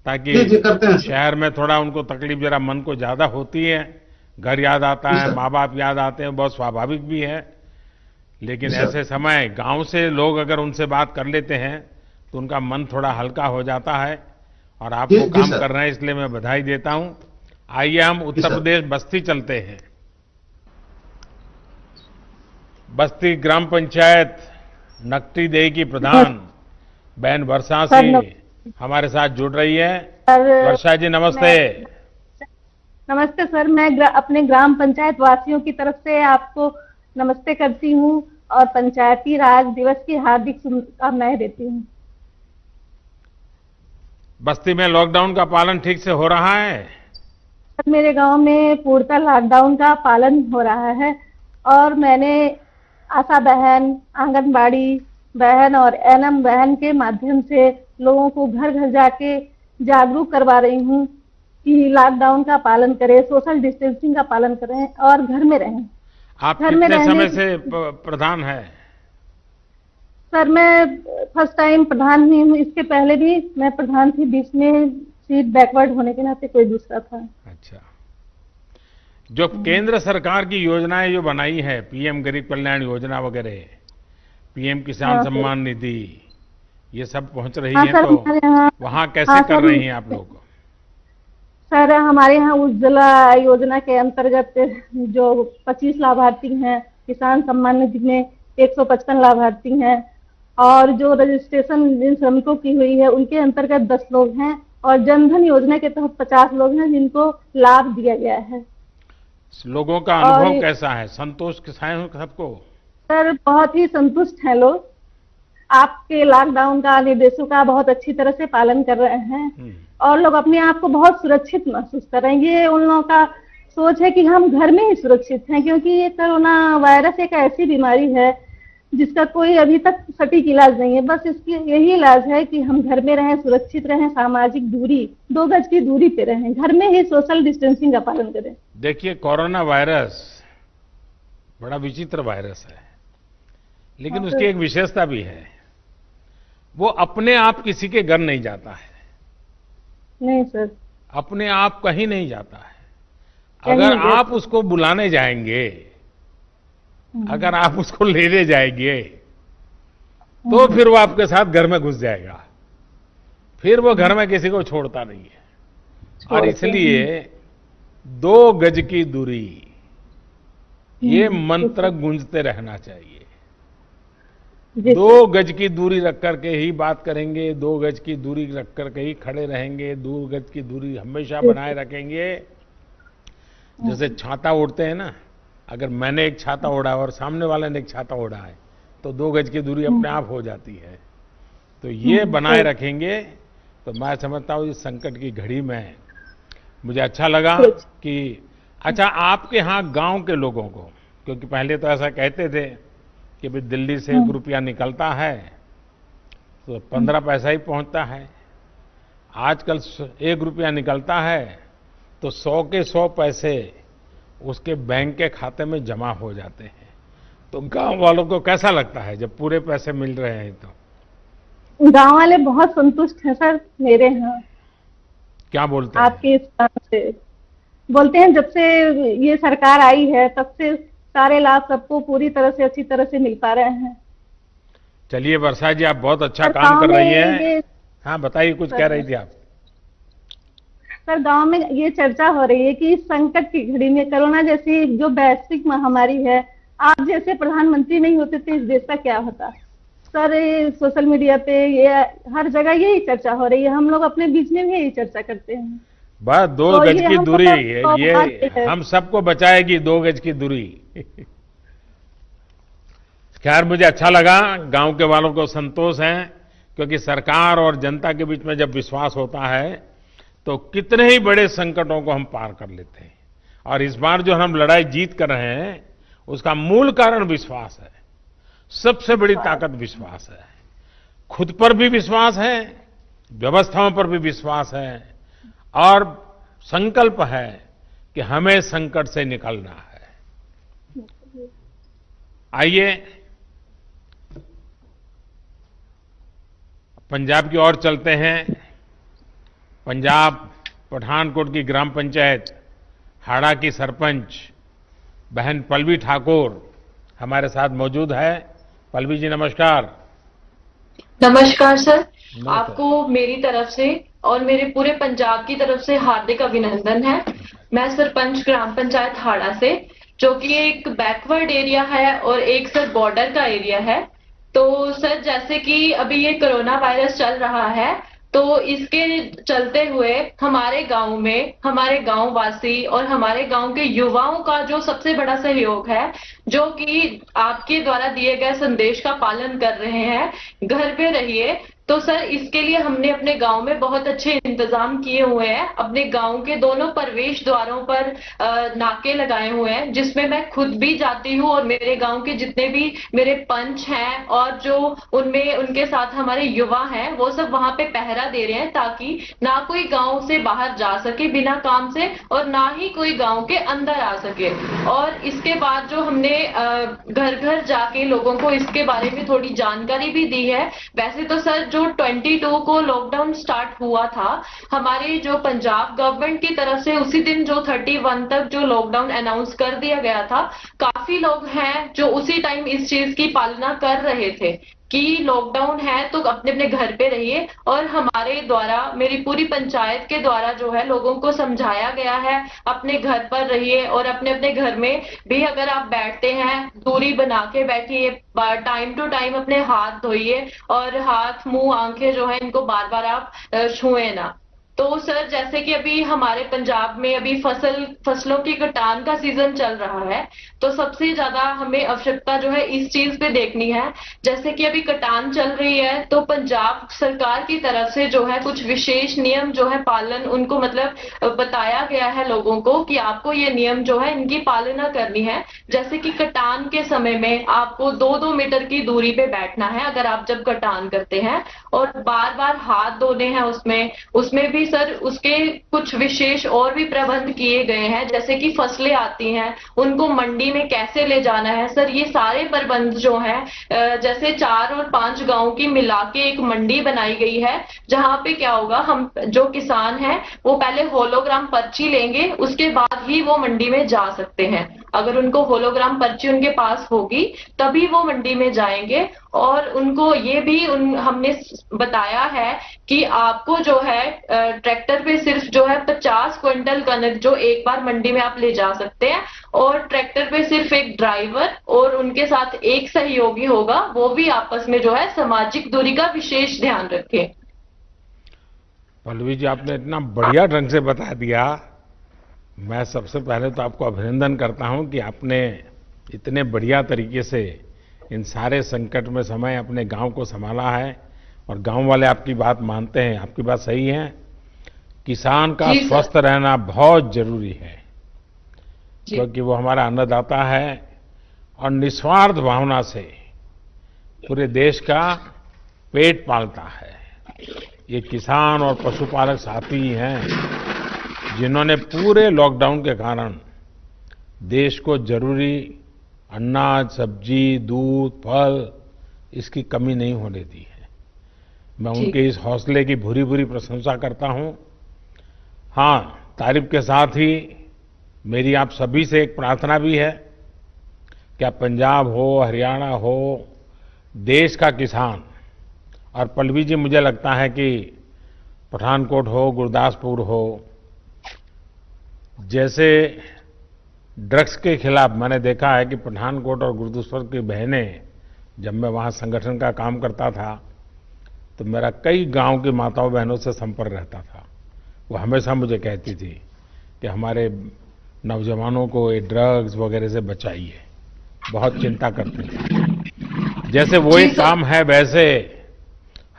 ताकि जी, जी, करते हैं सर। शहर में थोड़ा उनको तकलीफ जरा मन को ज्यादा होती है, घर याद आता जी, है, सर। माँ बाप याद आते हैं, बहुत स्वाभाविक भी है। लेकिन जी, सर। ऐसे समय गांव से लोग अगर उनसे बात कर लेते हैं तो उनका मन थोड़ा हल्का हो जाता है और आप जी, वो जी, काम सर। कर रहे हैं, इसलिए मैं बधाई देता हूं। आइए हम उत्तर सर। प्रदेश बस्ती चलते हैं। बस्ती ग्राम पंचायत नकटी देही की प्रधान बहन वर्षा सिंह हमारे साथ जुड़ रही है। वर्षा जी नमस्ते। नमस्ते सर, मैं अपने ग्राम पंचायत वासियों की तरफ से आपको नमस्ते करती हूँ और पंचायती राज दिवस की हार्दिक शुभकामनाएं देती हूँ। बस्ती में लॉकडाउन का पालन ठीक से हो रहा है? सर मेरे गांव में पूर्णतः लॉकडाउन का पालन हो रहा है और मैंने आशा बहन, आंगनबाड़ी बहन और एनएम बहन के माध्यम से लोगों को घर घर जाके जागरूक करवा रही हूँ कि लॉकडाउन का पालन करें, सोशल डिस्टेंसिंग का पालन करें और घर में रहें। आप घर में कितने रहने समय की- से प्रधान है? सर मैं फर्स्ट टाइम प्रधान हुई हूँ, इसके पहले भी मैं प्रधान थी, बीच में सीट बैकवर्ड होने के नाते कोई दूसरा था। अच्छा, जो केंद्र सरकार की योजनाएं जो बनाई है, पीएम गरीब कल्याण योजना वगैरह, पीएम किसान हाँ, सर। सम्मान निधि, ये सब पहुंच रही हाँ है, सर, तो हमारे यहाँ वहां कैसे हाँ, कर सर। रही हैं आप लोग? सर हमारे यहाँ उज्ज्वला योजना के अंतर्गत जो 25 लाभार्थी हैं, किसान सम्मान निधि में 155 लाभार्थी हैं और जो रजिस्ट्रेशन जिन श्रमिकों की हुई है उनके अंतर्गत 10 लोग हैं और जनधन योजना के तहत 50 लोग हैं जिनको लाभ दिया गया है। लोगों का और अनुभव ये- कैसा है? संतोष के साथ हैं सबको? सर बहुत ही संतुष्ट हैं लोग, आपके लॉकडाउन का निर्देशों का बहुत अच्छी तरह से पालन कर रहे हैं और लोग अपने आप को बहुत सुरक्षित महसूस कर रहे हैं। ये उन लोगों का सोच है कि हम घर में ही सुरक्षित हैं, क्योंकि ये कोरोना वायरस एक ऐसी बीमारी है जिसका कोई अभी तक सटीक इलाज नहीं है। बस इसकी यही इलाज है कि हम घर में रहें, सुरक्षित रहें, सामाजिक दूरी 2 गज की दूरी पे रहें, घर में ही सोशल डिस्टेंसिंग का पालन करें। देखिए, कोरोना वायरस बड़ा विचित्र वायरस है, लेकिन हाँ, उसकी एक विशेषता भी है, वो अपने आप किसी के घर नहीं जाता है, नहीं सर, अपने आप कहीं नहीं जाता है। कहीं अगर नहीं आप उसको बुलाने जाएंगे, अगर आप उसको लेने जाएंगे, तो फिर वो आपके साथ घर में घुस जाएगा, फिर वो घर में किसी को छोड़ता नहीं है। और इसलिए 2 गज की दूरी, ये मंत्र गूंजते रहना चाहिए। जी 2 गज की दूरी रख करके ही बात करेंगे, 2 गज की दूरी रख करके ही खड़े रहेंगे, 2 गज की दूरी हमेशा बनाए रखेंगे। जैसे छाता ओढ़ते हैं ना, अगर मैंने एक छाता ओढ़ा और सामने वाले ने एक छाता ओढ़ा है तो 2 गज की दूरी अपने आप हो जाती है। तो ये बनाए रखेंगे तो मैं समझता हूँ इस संकट की घड़ी में मुझे अच्छा लगा कि अच्छा, आपके यहाँ गांव के लोगों को, क्योंकि पहले तो ऐसा कहते थे कि भाई दिल्ली से 1 रुपया निकलता है तो 15 पैसा ही पहुंचता है। आजकल 1 रुपया निकलता है तो 100 के 100 पैसे उसके बैंक के खाते में जमा हो जाते हैं। तो गांव वालों को कैसा लगता है जब पूरे पैसे मिल रहे हैं? तो गांव वाले बहुत संतुष्ट हैं सर मेरे यहाँ। क्या बोलते हैं? आपके इस काम से बोलते हैं जब से ये सरकार आई है तब से सारे लाभ सबको पूरी तरह से अच्छी तरह से मिल पा रहे हैं। चलिए वर्षा जी, आप बहुत अच्छा सर, काम गाँव कर रही में हैं। हाँ बताइए, कुछ कह रही थी आप। सर, गांव में ये चर्चा हो रही है कि इस संकट की घड़ी में कोरोना जैसी जो वैश्विक महामारी है, आप जैसे प्रधानमंत्री नहीं होते तो इस देश का क्या होता। सर, ये सोशल मीडिया पे ये हर जगह यही चर्चा हो रही है, हम लोग अपने बीच में भी यही चर्चा करते हैं। बस 2 तो गज ये की हमको दूरी, तो ये बात है। हम सबको बचाएगी 2 गज की दूरी। खैर, मुझे अच्छा लगा, गांव के वालों को संतोष है, क्योंकि सरकार और जनता के बीच में जब विश्वास होता है तो कितने ही बड़े संकटों को हम पार कर लेते हैं। और इस बार जो हम लड़ाई जीत कर रहे हैं उसका मूल कारण विश्वास है। सबसे बड़ी ताकत विश्वास है। खुद पर भी विश्वास है, व्यवस्थाओं पर भी विश्वास है, और संकल्प है कि हमें संकट से निकलना है। आइए पंजाब की ओर चलते हैं। पंजाब पठानकोट की ग्राम पंचायत हाड़ा की सरपंच बहन पल्लवी ठाकुर हमारे साथ मौजूद है। पल्लवी जी नमस्कार। नमस्कार सर, आपको मेरी तरफ से और मेरे पूरे पंजाब की तरफ से हार्दिक अभिनंदन है। मैं सरपंच ग्राम पंचायत हाड़ा से, जो कि एक बैकवर्ड एरिया है और एक सर बॉर्डर का एरिया है। तो सर, जैसे कि अभी ये कोरोना वायरस चल रहा है, तो इसके चलते हुए हमारे गांव में हमारे गांव वासी और हमारे गांव के युवाओं का जो सबसे बड़ा सहयोग है, जो कि आपके द्वारा दिए गए संदेश का पालन कर रहे हैं, घर पे रहिए। तो सर, इसके लिए हमने अपने गांव में बहुत अच्छे इंतजाम किए हुए हैं। अपने गांव के दोनों प्रवेश द्वारों पर नाके लगाए हुए हैं, जिसमें मैं खुद भी जाती हूँ और मेरे गांव के जितने भी मेरे पंच हैं और जो उनमें उनके साथ हमारे युवा हैं, वो सब वहां पे पहरा दे रहे हैं, ताकि ना कोई गांव से बाहर जा सके बिना काम से और ना ही कोई गांव के अंदर आ सके। और इसके बाद जो हमने घर घर जाके लोगों को इसके बारे में थोड़ी जानकारी भी दी है। वैसे तो सर, जो 22 को लॉकडाउन स्टार्ट हुआ था हमारे जो पंजाब गवर्नमेंट की तरफ से, उसी दिन जो 31 तक जो लॉकडाउन अनाउंस कर दिया गया था, काफी लोग हैं जो उसी टाइम इस चीज की पालना कर रहे थे कि लॉकडाउन है तो अपने अपने घर पे रहिए। और हमारे द्वारा, मेरी पूरी पंचायत के द्वारा जो है लोगों को समझाया गया है अपने घर पर रहिए, और अपने अपने घर में भी अगर आप बैठते हैं दूरी बना के बैठिए, टाइम टू टाइम अपने हाथ धोइए, और हाथ मुंह आंखें जो है इनको बार बार आप छुए ना। तो सर, जैसे कि अभी हमारे पंजाब में अभी फसलों की कटान का सीजन चल रहा है, तो सबसे ज्यादा हमें आवश्यकता जो है इस चीज पे देखनी है। जैसे कि अभी कटान चल रही है, तो पंजाब सरकार की तरफ से जो है कुछ विशेष नियम जो है पालन उनको मतलब बताया गया है लोगों को कि आपको ये नियम जो है इनकी पालना करनी है। जैसे कि कटान के समय में आपको 2-2 मीटर की दूरी पे बैठना है अगर आप जब कटान करते हैं, और बार बार हाथ धोने हैं। उसमें भी सर उसके कुछ विशेष और भी प्रबंध किए गए हैं। जैसे कि फसलें आती हैं, उनको मंडी में कैसे ले जाना है सर, ये सारे प्रबंध जो हैं, जैसे 4 और 5 गांव की मिला के एक मंडी बनाई गई है, जहां पे क्या होगा, हम जो किसान हैं वो पहले होलोग्राम पर्ची लेंगे, उसके बाद ही वो मंडी में जा सकते हैं। अगर उनको होलोग्राम पर्ची उनके पास होगी तभी वो मंडी में जाएंगे। और उनको ये भी हमने बताया है कि आपको जो है ट्रैक्टर पे सिर्फ जो है 50 क्विंटल कनक जो एक बार मंडी में आप ले जा सकते हैं, और ट्रैक्टर पे सिर्फ एक ड्राइवर और उनके साथ एक सहयोगी होगा, वो भी आपस में जो है सामाजिक दूरी का विशेष ध्यान रखें। पल्लवी जी, आपने इतना बढ़िया ढंग से बता दिया। मैं सबसे पहले तो आपको अभिनंदन करता हूं कि आपने इतने बढ़िया तरीके से इन सारे संकट में समय अपने गांव को संभाला है, और गांव वाले आपकी बात मानते हैं। आपकी बात सही है, किसान का स्वस्थ रहना बहुत जरूरी है। क्योंकि वो हमारा अन्नदाता है और निस्वार्थ भावना से पूरे देश का पेट पालता है। ये किसान और पशुपालक साथी ही हैं जिन्होंने पूरे लॉकडाउन के कारण देश को जरूरी अनाज, सब्जी, दूध, फल इसकी कमी नहीं होने दी है। मैं उनके इस हौसले की भूरी भूरी प्रशंसा करता हूं। हाँ, तारीफ के साथ ही मेरी आप सभी से एक प्रार्थना भी है कि पंजाब हो, हरियाणा हो, देश का किसान, और पल्लवी जी मुझे लगता है कि पठानकोट हो, गुरदासपुर हो, जैसे ड्रग्स के खिलाफ मैंने देखा है कि पठानकोट और गुरदासपुर की बहनें, जब मैं वहाँ संगठन का काम करता था तो मेरा कई गांव की माताओं बहनों से संपर्क रहता था। वो हमेशा मुझे कहती थी कि हमारे नौजवानों को ये ड्रग्स वगैरह से बचाइए, बहुत चिंता करते थे। जैसे वो एक काम है, वैसे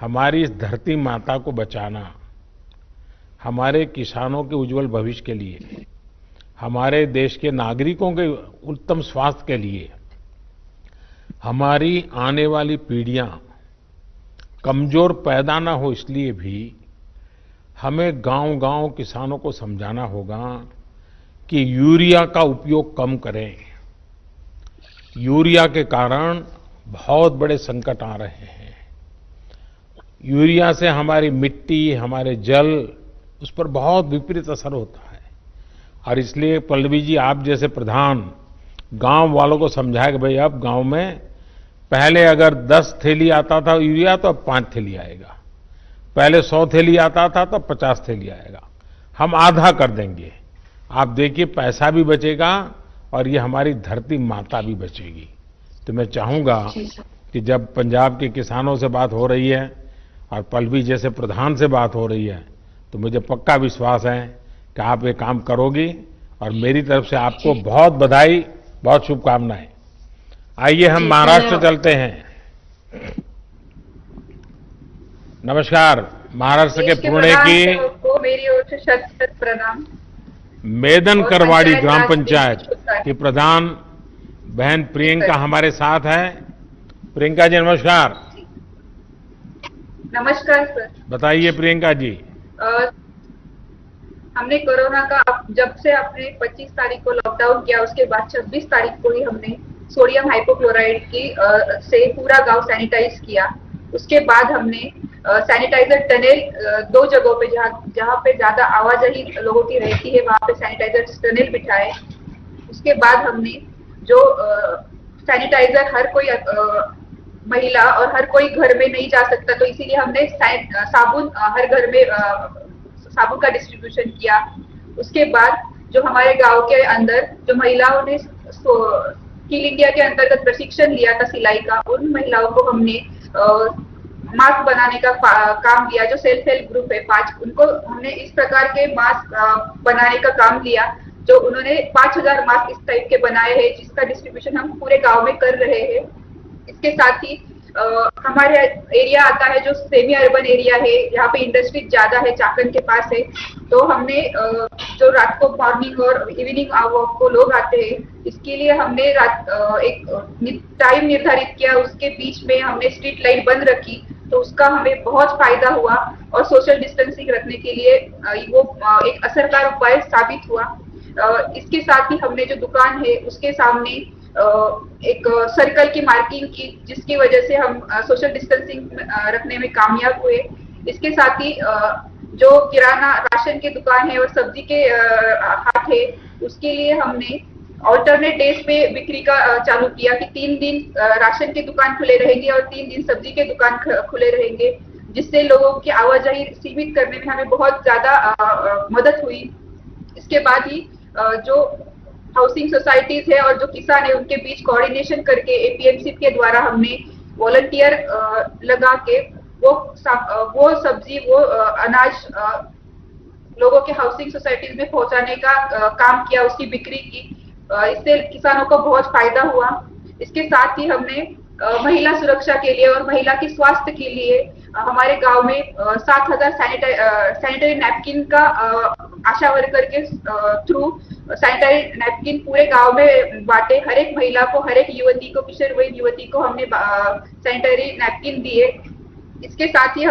हमारी इस धरती माता को बचाना, हमारे किसानों के उज्जवल भविष्य के लिए, हमारे देश के नागरिकों के उत्तम स्वास्थ्य के लिए, हमारी आने वाली पीढ़ियां कमजोर पैदा ना हो, इसलिए भी हमें गांव-गांव किसानों को समझाना होगा कि यूरिया का उपयोग कम करें। यूरिया के कारण बहुत बड़े संकट आ रहे हैं। यूरिया से हमारी मिट्टी, हमारे जल, उस पर बहुत विपरीत असर होता है। और इसलिए पल्लवी जी, आप जैसे प्रधान गांव वालों को समझाए कि भाई अब गांव में पहले अगर 10 थैली आता था यूरिया तो अब 5 थैली आएगा, पहले 100 थैली आता था तो 50 थैली आएगा, हम आधा कर देंगे। आप देखिए पैसा भी बचेगा और ये हमारी धरती माता भी बचेगी। तो मैं चाहूंगा कि जब पंजाब के किसानों से बात हो रही है और पल्लवी जैसे प्रधान से बात हो रही है तो मुझे पक्का विश्वास है कि आप ये काम करोगी, और मेरी तरफ से आपको बहुत बधाई, बहुत शुभकामनाएं। आइए हम महाराष्ट्र चलते हैं। नमस्कार, महाराष्ट्र के पुणे की मेरी ओर से शत प्रणाम। मेदन करवाड़ी ग्राम पंचायत की प्रधान बहन प्रियंका हमारे साथ है। प्रियंका जी नमस्कार। नमस्कार सर। बताइए प्रियंका जी। हमने कोरोना का जब से आपने 25 तारीख को लॉकडाउन किया, उसके बाद 26 तारीख को ही हमने सोडियम हाइपोक्लोराइड की से पूरा गांव सैनिटाइज किया। उसके बाद हमने सैनिटाइजर टनल 2 जगहों पे जहाँ पे ज्यादा आवाजाही लोगों की रहती है वहां पे सैनिटाइजर टनल बिठाए। उसके बाद हमने जो सैनिटाइजर हर कोई महिला और हर कोई घर में नहीं जा सकता, तो इसीलिए हमने साबुन हर घर में साबुन का डिस्ट्रीब्यूशन किया। उसके बाद जो हमारे गांव के अंदर जो महिलाओं ने स्किल इंडिया के अंतर्गत प्रशिक्षण लिया था सिलाई का, उन महिलाओं को हमने मास्क बनाने का काम दिया। जो सेल्फ हेल्प ग्रुप है 5, उनको हमने इस प्रकार के मास्क बनाने का काम लिया, जो उन्होंने 5000 मास्क इस टाइप के बनाए हैं, जिसका डिस्ट्रीब्यूशन हम पूरे गांव में कर रहे हैं। इसके साथ ही हमारे एरिया आता है जो सेमी अर्बन एरिया है, यहाँ पे इंडस्ट्री ज्यादा है, चाकन के पास है, तो हमने जो रात को मॉर्निंग और इवनिंग वॉक को लोग आते हैं, इसके लिए हमने एक टाइम निर्धारित किया, उसके बीच में हमने स्ट्रीट लाइट बंद रखी, तो उसका हमें बहुत फायदा हुआ और सोशल डिस्टेंसिंग रखने के लिए वो एक असरदार उपाय साबित हुआ। इसके साथ ही हमने जो दुकान है उसके सामने एक सर्कल की मार्किंग की, जिसकी वजह से हम सोशल डिस्टेंसिंग रखने में कामयाब हुए। इसके साथ ही जो किराना राशन की दुकान है और सब्जी के हाट है, उसके लिए हमने ऑल्टरनेट डेज पे बिक्री का चालू किया कि 3 दिन राशन की दुकान खुले रहेंगे और 3 दिन सब्जी के दुकान खुले रहेंगे, जिससे लोगों की आवाजाही सीमित करने में हमें बहुत ज्यादा मदद हुई। इसके बाद ही जो हाउसिंग सोसाइटीज है और जो किसान है उनके बीच कोऑर्डिनेशन करके एपीएमसी के द्वारा हमने वॉलंटियर लगा के वो सब्जी वो अनाज लोगों के हाउसिंग सोसाइटीज में पहुंचाने का काम किया, उसकी बिक्री की। इससे किसानों को बहुत फायदा हुआ। इसके साथ ही हमने महिला सुरक्षा के लिए और महिला के स्वास्थ्य के लिए हमारे गांव में 7,000 सैनिटरी नैपकिन का आशा वर्कर के थ्रू सैनिटरी नैपकिन पूरे गांव में बांटे। हर एक महिला को, हर एक युवती को, किशोरवयीन युवती को हमने सैनिटरी नैपकिन दिए। इसके साथ ही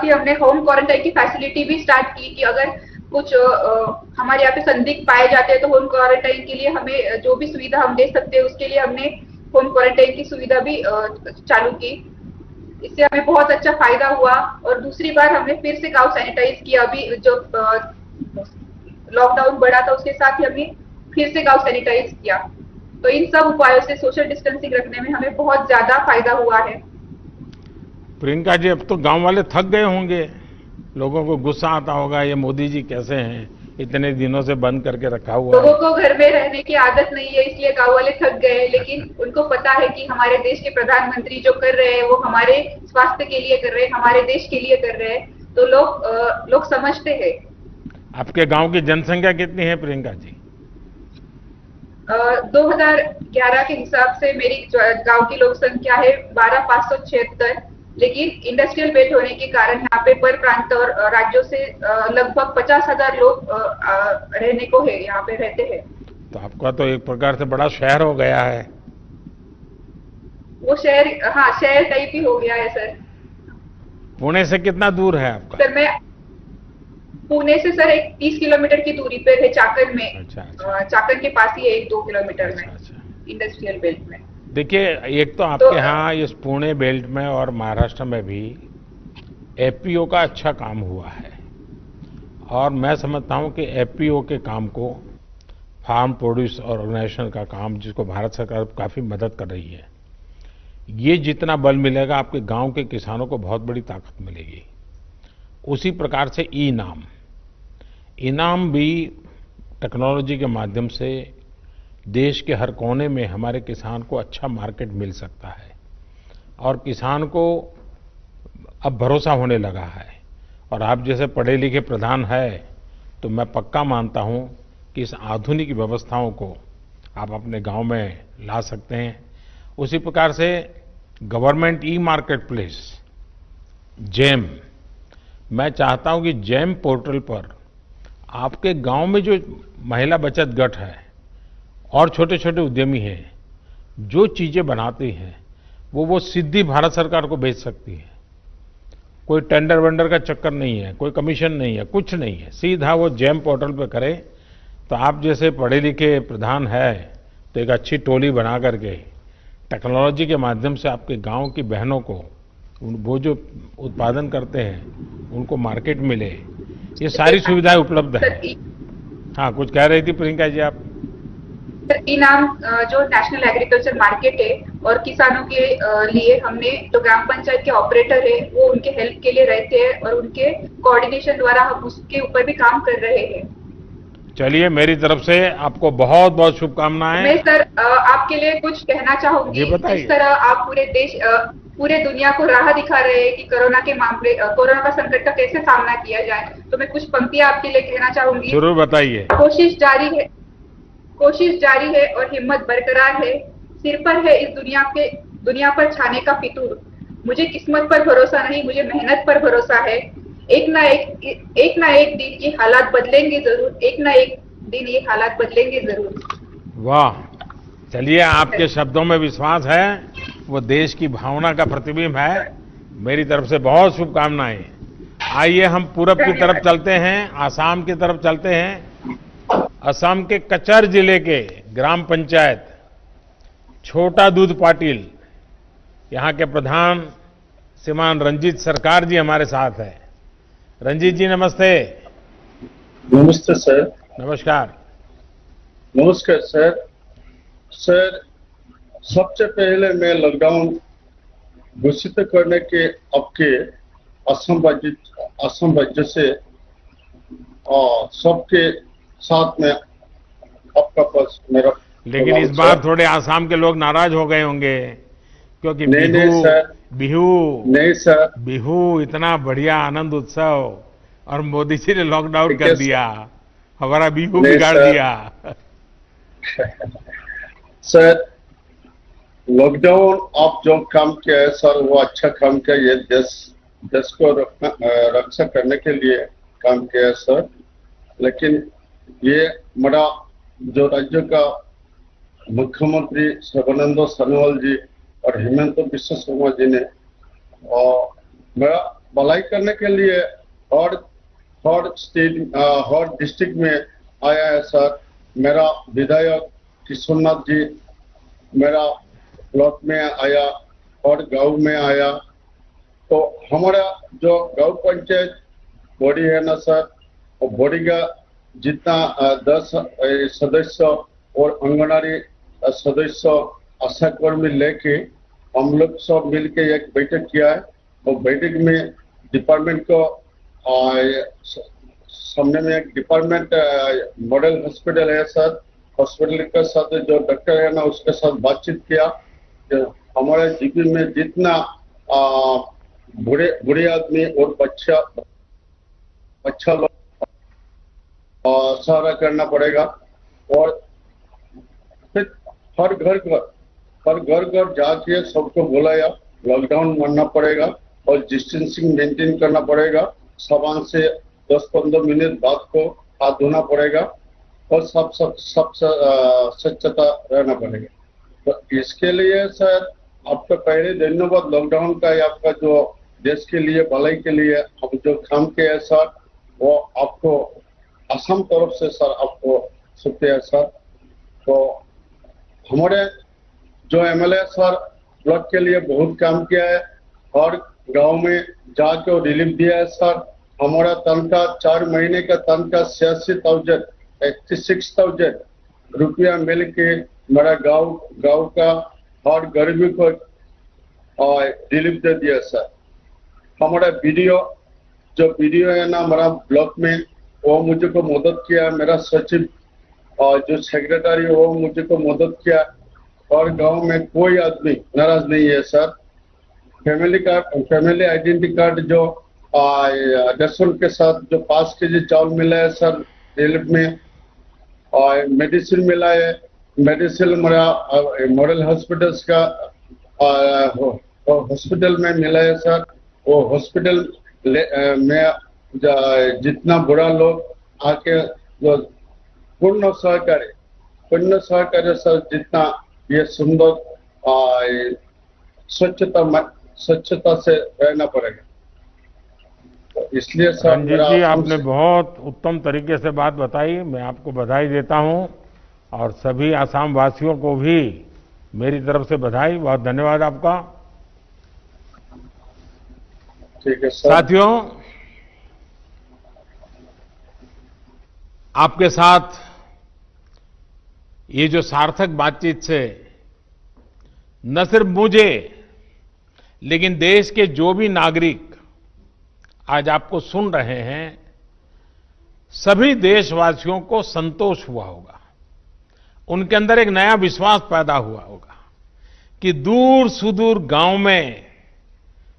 हमने होम क्वारंटाइन की फैसिलिटी भी स्टार्ट की कि अगर कुछ हमारे यहाँ पे संदिग्ध पाए जाते हैं तो होम क्वारंटाइन के लिए हमें जो भी सुविधा हम दे सकते हैं उसके लिए हमने होम क्वारंटाइन की सुविधा भी चालू की। इससे हमें बहुत अच्छा फायदा हुआ। और दूसरी बार हमने फिर से गांव सैनिटाइज किया। अभी जो लॉकडाउन बढ़ा था उसके साथ ही हमने फिर से गांव सैनिटाइज किया। तो इन सब उपायों से सोशल डिस्टेंसिंग रखने में हमें बहुत ज्यादा फायदा हुआ है। प्रियंका जी, अब तो गांव वाले थक गए होंगे, लोगों को गुस्सा आता होगा, ये मोदी जी कैसे हैं, इतने दिनों से बंद करके रखा हुआ है। लोगों को घर में रहने की आदत नहीं है, इसलिए गांव वाले थक गए। लेकिन उनको पता है कि हमारे देश के प्रधानमंत्री जो कर रहे हैं वो हमारे स्वास्थ्य के लिए कर रहे हैं, हमारे देश के लिए कर रहे हैं, तो लोग समझते हैं। आपके गांव की जनसंख्या कितनी है प्रियंका जी? 2011 के हिसाब से मेरी गांव की लोक संख्या है 12,576, लेकिन इंडस्ट्रियल बेल्ट होने के कारण यहाँ पे पर प्रांत और राज्यों से लगभग 50,000 लोग रहने को है, यहाँ पे रहते हैं। तो आपका तो एक प्रकार से बड़ा शहर हो गया है। वो शहर, हाँ, शहर टाइप ही हो गया है सर। पुणे से कितना दूर है आपका? सर मैं पुणे से सर 30 किलोमीटर की दूरी पे है, चाकन में। अच्छा। चाकन के पास ही है, 1-2 किलोमीटर में, इंडस्ट्रियल बेल्ट में। देखिए, एक तो आपके यहाँ इस पुणे बेल्ट में और महाराष्ट्र में भी एफपीओ का अच्छा काम हुआ है, और मैं समझता हूँ कि एफपीओ के काम को, फार्म प्रोड्यूस ऑर्गेनाइजेशन का काम, जिसको भारत सरकार काफी मदद कर रही है, ये जितना बल मिलेगा आपके गांव के किसानों को बहुत बड़ी ताकत मिलेगी। उसी प्रकार से इनाम भी टेक्नोलॉजी के माध्यम से देश के हर कोने में हमारे किसान को अच्छा मार्केट मिल सकता है, और किसान को अब भरोसा होने लगा है। और आप जैसे पढ़े लिखे प्रधान है तो मैं पक्का मानता हूं कि इस आधुनिक व्यवस्थाओं को आप अपने गांव में ला सकते हैं। उसी प्रकार से government e market place GeM, मैं चाहता हूं कि जेम पोर्टल पर आपके गांव में जो महिला बचत गट है और छोटे छोटे उद्यमी हैं, जो चीजें बनाती हैं वो सीधी भारत सरकार को बेच सकती है। कोई टेंडर वेंडर का चक्कर नहीं है, कोई कमीशन नहीं है, कुछ नहीं है, सीधा वो जेम पोर्टल पे करे। तो आप जैसे पढ़े लिखे प्रधान है तो एक अच्छी टोली बना करके टेक्नोलॉजी के माध्यम से आपके गांव की बहनों को, वो जो उत्पादन करते हैं उनको मार्केट मिले, ये सारी सुविधाएं उपलब्ध है। हाँ, कुछ कह रही थी प्रियंका जी आप? इनाम जो नेशनल एग्रीकल्चर मार्केट है और किसानों के लिए हमने जो ग्राम पंचायत के ऑपरेटर है वो उनके हेल्प के लिए रहते हैं, और उनके कोऑर्डिनेशन द्वारा हम उसके ऊपर भी काम कर रहे हैं। चलिए, मेरी तरफ से आपको बहुत बहुत शुभकामनाएं। मैं सर आपके लिए कुछ कहना चाहूंगी। इस तरह आप पूरे दुनिया को राह दिखा रहे हैं कि कोरोना का संकट का कैसे सामना किया जाए, तो मैं कुछ पंक्तियां आपके लिए कहना चाहूंगी। जरूर बताइए। कोशिश जारी है और हिम्मत बरकरार है, सिर पर है इस दुनिया पर छाने का फितूर। मुझे किस्मत पर भरोसा नहीं, मुझे मेहनत पर भरोसा है। एक ना एक दिन ये हालात बदलेंगे जरूर, एक ना एक दिन ये हालात बदलेंगे जरूर। वाह, चलिए, आपके शब्दों में विश्वास है, वो देश की भावना का प्रतिबिंब है। मेरी तरफ से बहुत शुभकामनाएं। आइए हम पूरब की तरफ चलते हैं, आसाम की तरफ चलते हैं। असम के कचर जिले के ग्राम पंचायत छोटा दूध पाटिल, यहाँ के प्रधान श्रीमान रंजीत सरकार जी हमारे साथ है। रंजीत जी नमस्ते। नमस्ते सर। नमस्कार। नमस्कार सर। सर, सबसे पहले मैं लॉकडाउन घोषित करने के आपके असम राज्य से सबके साथ में आपका पास मेरा, लेकिन इस बार थोड़े आसाम के लोग नाराज हो गए होंगे क्योंकि बिहू इतना बढ़िया आनंद उत्सव, और मोदी जी ने लॉकडाउन कर दिया, हमारा बिहू बिगाड़ दिया। सर, लॉकडाउन आप जो काम किया है सर वो अच्छा काम किया। ये देश को रक्षा करने के लिए काम किया है सर। लेकिन ये हमारा जो राज्य का मुख्यमंत्री सर्बानंद सोनोवाल जी और हेमंत बिश्व शर्मा जी ने मेरा भलाई करने के लिए हर डिस्ट्रिक्ट में आया है सर। मेरा विधायक किशोरनाथ जी मेरा ब्लॉक में आया और गांव में आया। तो हमारा जो गांव पंचायत बॉडी है ना सर, वो बॉडी का जितना 10 सदस्य और आंगनबाड़ी सदस्य आशा कर्मी लेके हम लोग सब मिलके एक बैठक किया है। और बैठक में डिपार्टमेंट को सामने में एक डिपार्टमेंट मॉडल हॉस्पिटल है सर, हॉस्पिटल के साथ जो डॉक्टर है ना उसके साथ बातचीत किया। हमारे जीपी में जितना बूढ़े आदमी और बच्चा लोग सहारा करना पड़ेगा। और फिर हर घर जाके सबको बुलाया, लॉकडाउन मानना पड़ेगा और डिस्टेंसिंग मेंटेन करना पड़ेगा। साबुन से 10-15 मिनट बाद को हाथ धोना पड़ेगा और सब स्वच्छता रहना पड़ेगा। तो इसके लिए सर आपका पहले धन्यवाद। लॉकडाउन का आपका जो देश के लिए भलाई के लिए हम जो काम किया है सर, वो आपको असम तरफ से सर आपको शुक्रिया सर। तो हमारे जो एमएलए सर ब्लॉक के लिए बहुत काम किया है और गांव में जाके रिलीफ दिया है सर। हमारा तनख्वाह 4 महीने का तनख्वाह 86,000 रुपया मिल के मेरा गांव का हर गरीबी को रिलीफ दे दिया सर। हमारा वीडियो है ना हमारा ब्लॉक में, वो मुझे को मदद किया। मेरा सचिव और जो सेक्रेटरी वो मुझे को मदद किया। और गांव में कोई आदमी नाराज नहीं है सर। फैमिली आइडेंटिटी कार्ड जो रेशन के साथ जो 5 केजी चावल मिला है सर रिलीफ में, और मेडिसिन मिला है। मेडिसिन मेरा मॉडल हॉस्पिटल्स का हॉस्पिटल में मिला है सर। वो हॉस्पिटल में जितना बुरा लोग आके जो पूर्ण सहकार्य सर, जितना ये सुंदर स्वच्छता से रहना पड़ेगा। तो इसलिए सर रंजीत जी आपने बहुत उत्तम तरीके से बात बताई। मैं आपको बधाई देता हूं और सभी आसाम वासियों को भी मेरी तरफ से बधाई। बहुत धन्यवाद आपका। ठीक है सर। साथियों, आपके साथ ये जो सार्थक बातचीत से न सिर्फ मुझे लेकिन देश के जो भी नागरिक आज आपको सुन रहे हैं, सभी देशवासियों को संतोष हुआ होगा। उनके अंदर एक नया विश्वास पैदा हुआ होगा कि दूर सुदूर गांव में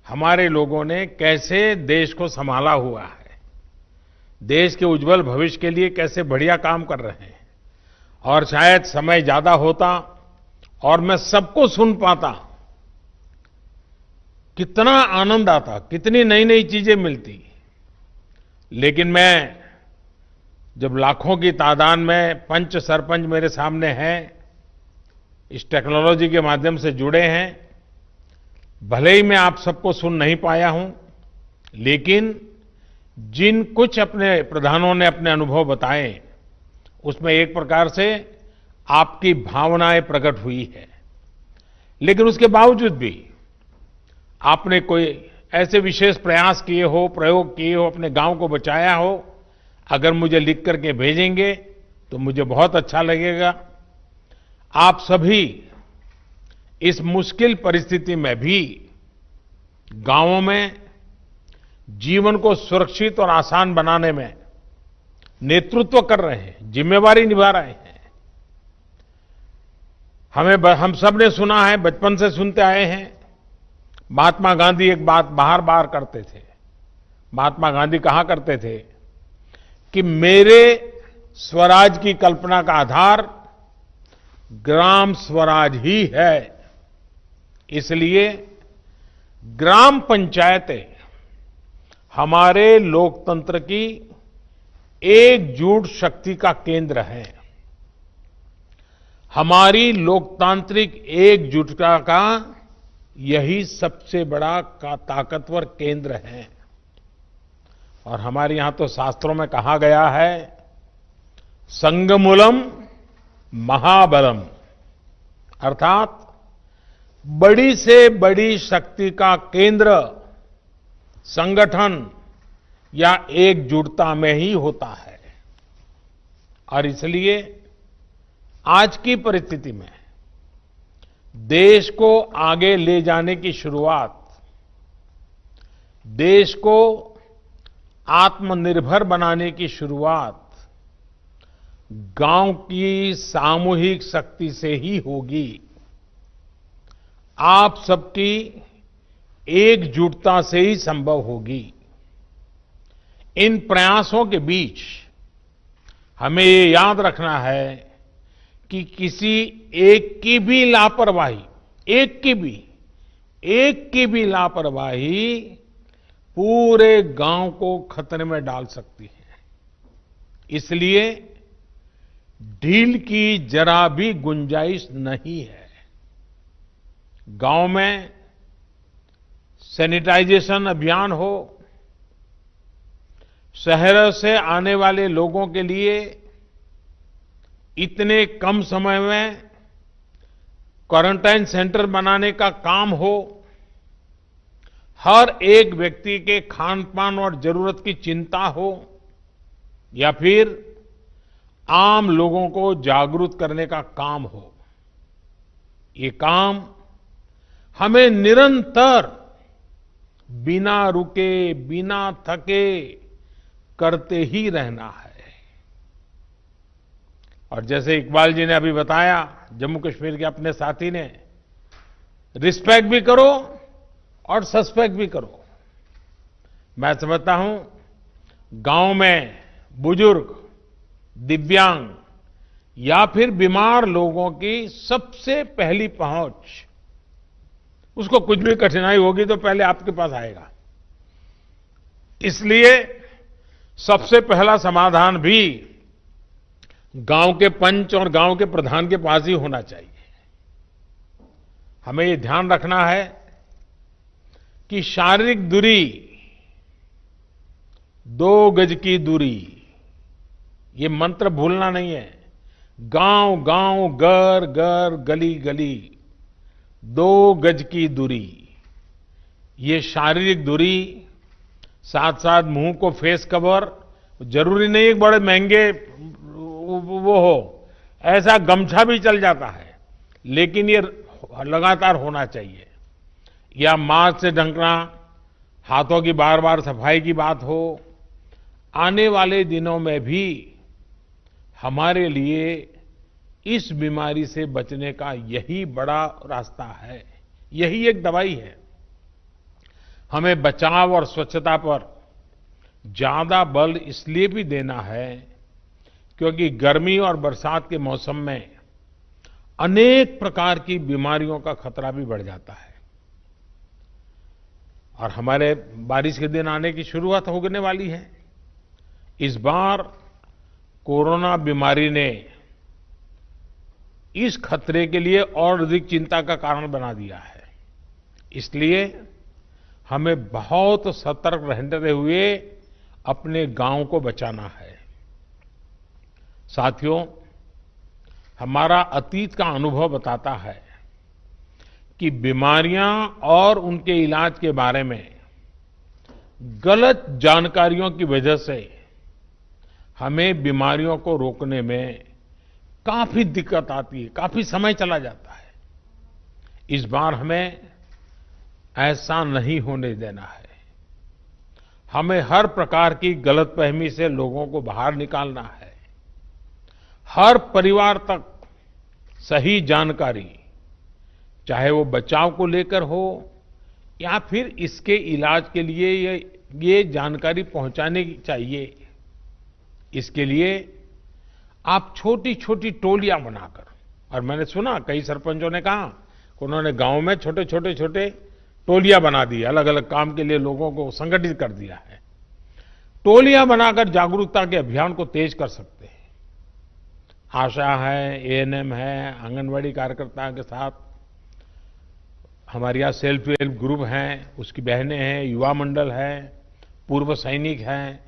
हमारे लोगों ने कैसे देश को संभाला हुआ है, देश के उज्जवल भविष्य के लिए कैसे बढ़िया काम कर रहे हैं। और शायद समय ज्यादा होता और मैं सबको सुन पाता, कितना आनंद आता, कितनी नई नई चीजें मिलती। लेकिन मैं जब लाखों की तादाद में पंच सरपंच मेरे सामने हैं, इस टेक्नोलॉजी के माध्यम से जुड़े हैं, भले ही मैं आप सबको सुन नहीं पाया हूं, लेकिन जिन कुछ अपने प्रधानों ने अपने अनुभव बताए, उसमें एक प्रकार से आपकी भावनाएं प्रकट हुई है। लेकिन उसके बावजूद भी आपने कोई ऐसे विशेष प्रयास किए हो, प्रयोग किए हो, अपने गांव को बचाया हो, अगर मुझे लिख करके भेजेंगे तो मुझे बहुत अच्छा लगेगा। आप सभी इस मुश्किल परिस्थिति में भी गांवों में जीवन को सुरक्षित और आसान बनाने में नेतृत्व कर रहे हैं, जिम्मेवारी निभा रहे हैं। हम सब ने सुना है, बचपन से सुनते आए हैं, महात्मा गांधी एक बात बार बार करते थे। महात्मा गांधी कहा करते थे कि मेरे स्वराज की कल्पना का आधार ग्राम स्वराज ही है। इसलिए ग्राम पंचायतें हमारे लोकतंत्र की एकजुट शक्ति का केंद्र है। हमारी लोकतांत्रिक एकजुटता का यही सबसे बड़ा ताकतवर केंद्र है। और हमारे यहां तो शास्त्रों में कहा गया है, संगमूलम महाबलम, अर्थात बड़ी से बड़ी शक्ति का केंद्र संगठन या एकजुटता में ही होता है। और इसलिए आज की परिस्थिति में देश को आगे ले जाने की शुरुआत, देश को आत्मनिर्भर बनाने की शुरुआत गांव की सामूहिक शक्ति से ही होगी। आप सबकी एकजुटता से ही संभव होगी। इन प्रयासों के बीच हमें ये याद रखना है कि किसी एक की भी लापरवाही, एक की भी लापरवाही पूरे गांव को खतरे में डाल सकती है। इसलिए ढील की जरा भी गुंजाइश नहीं है। गांव में सैनिटाइजेशन अभियान हो, शहरों से आने वाले लोगों के लिए इतने कम समय में क्वारंटाइन सेंटर बनाने का काम हो, हर एक व्यक्ति के खान पान और जरूरत की चिंता हो, या फिर आम लोगों को जागरूक करने का काम हो, ये काम हमें निरंतर बिना रुके, बिना थके करते ही रहना है। और जैसे इकबाल जी ने अभी बताया, जम्मू कश्मीर के अपने साथी ने, रिस्पेक्ट भी करो और सस्पेक्ट भी करो। मैं समझता हूं गांव में बुजुर्ग, दिव्यांग या फिर बीमार लोगों की सबसे पहली पहुंच, उसको कुछ भी कठिनाई होगी तो पहले आपके पास आएगा। इसलिए सबसे पहला समाधान भी गांव के पंच और गांव के प्रधान के पास ही होना चाहिए। हमें ये ध्यान रखना है कि शारीरिक दूरी, 2 गज की दूरी, ये मंत्र भूलना नहीं है। गांव गांव, घर घर, गली गली, 2 गज की दूरी, ये शारीरिक दूरी, साथ साथ मुंह को फेस कवर, जरूरी नहीं एक बड़े महंगे वो हो, ऐसा गमछा भी चल जाता है, लेकिन ये लगातार होना चाहिए। या मास्क से ढकना, हाथों की बार बार सफाई की बात हो। आने वाले दिनों में भी हमारे लिए इस बीमारी से बचने का यही बड़ा रास्ता है, यही एक दवाई है। हमें बचाव और स्वच्छता पर ज्यादा बल इसलिए भी देना है क्योंकि गर्मी और बरसात के मौसम में अनेक प्रकार की बीमारियों का खतरा भी बढ़ जाता है। और हमारे बारिश के दिन आने की शुरुआत होने वाली है। इस बार कोरोना बीमारी ने इस खतरे के लिए और अधिक चिंता का कारण बना दिया है। इसलिए हमें बहुत सतर्क रहते हुए अपने गांव को बचाना है। साथियों, हमारा अतीत का अनुभव बताता है कि बीमारियां और उनके इलाज के बारे में गलत जानकारियों की वजह से हमें बीमारियों को रोकने में काफी दिक्कत आती है, काफी समय चला जाता है। इस बार हमें ऐसा नहीं होने देना है। हमें हर प्रकार की गलतफहमी से लोगों को बाहर निकालना है। हर परिवार तक सही जानकारी, चाहे वो बचाव को लेकर हो या फिर इसके इलाज के लिए ये जानकारी पहुंचाने की चाहिए। इसके लिए आप छोटी छोटी टोलियां बनाकर, और मैंने सुना कई सरपंचों ने कहा उन्होंने गांव में छोटे छोटे छोटे टोलियां बना दी, अलग अलग काम के लिए लोगों को संगठित कर दिया है। टोलियां बनाकर जागरूकता के अभियान को तेज कर सकते हैं। आशा है, एएनएम है, आंगनवाड़ी कार्यकर्ताओं के साथ हमारे यहाँ सेल्फ हेल्प ग्रुप हैं, उसकी बहनें हैं, युवा मंडल है, पूर्व सैनिक हैं,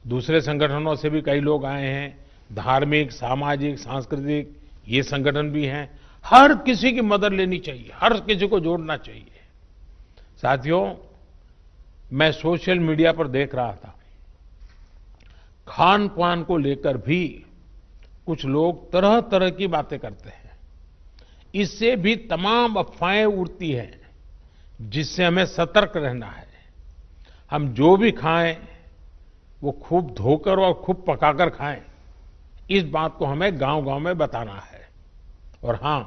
दूसरे संगठनों से भी कई लोग आए हैं, धार्मिक, सामाजिक, सांस्कृतिक ये संगठन भी हैं। हर किसी की मदद लेनी चाहिए, हर किसी को जोड़ना चाहिए। साथियों, मैं सोशल मीडिया पर देख रहा था, खान पान को लेकर भी कुछ लोग तरह तरह की बातें करते हैं। इससे भी तमाम अफवाहें उड़ती हैं, जिससे हमें सतर्क रहना है। हम जो भी खाएं वो खूब धोकर और खूब पकाकर खाएं, इस बात को हमें गांव-गांव में बताना है। और हां,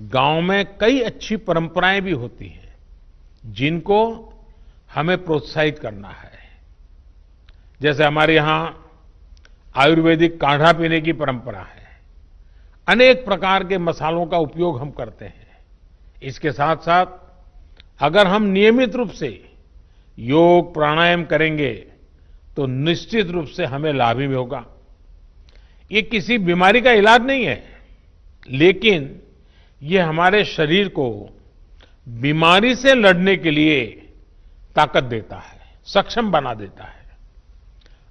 गांव में कई अच्छी परंपराएं भी होती हैं, जिनको हमें प्रोत्साहित करना है। जैसे हमारे यहां आयुर्वेदिक काढ़ा पीने की परंपरा है, अनेक प्रकार के मसालों का उपयोग हम करते हैं। इसके साथ साथ अगर हम नियमित रूप से योग प्राणायाम करेंगे तो निश्चित रूप से हमें लाभ भी होगा। ये किसी बीमारी का इलाज नहीं है, लेकिन ये हमारे शरीर को बीमारी से लड़ने के लिए ताकत देता है, सक्षम बना देता है।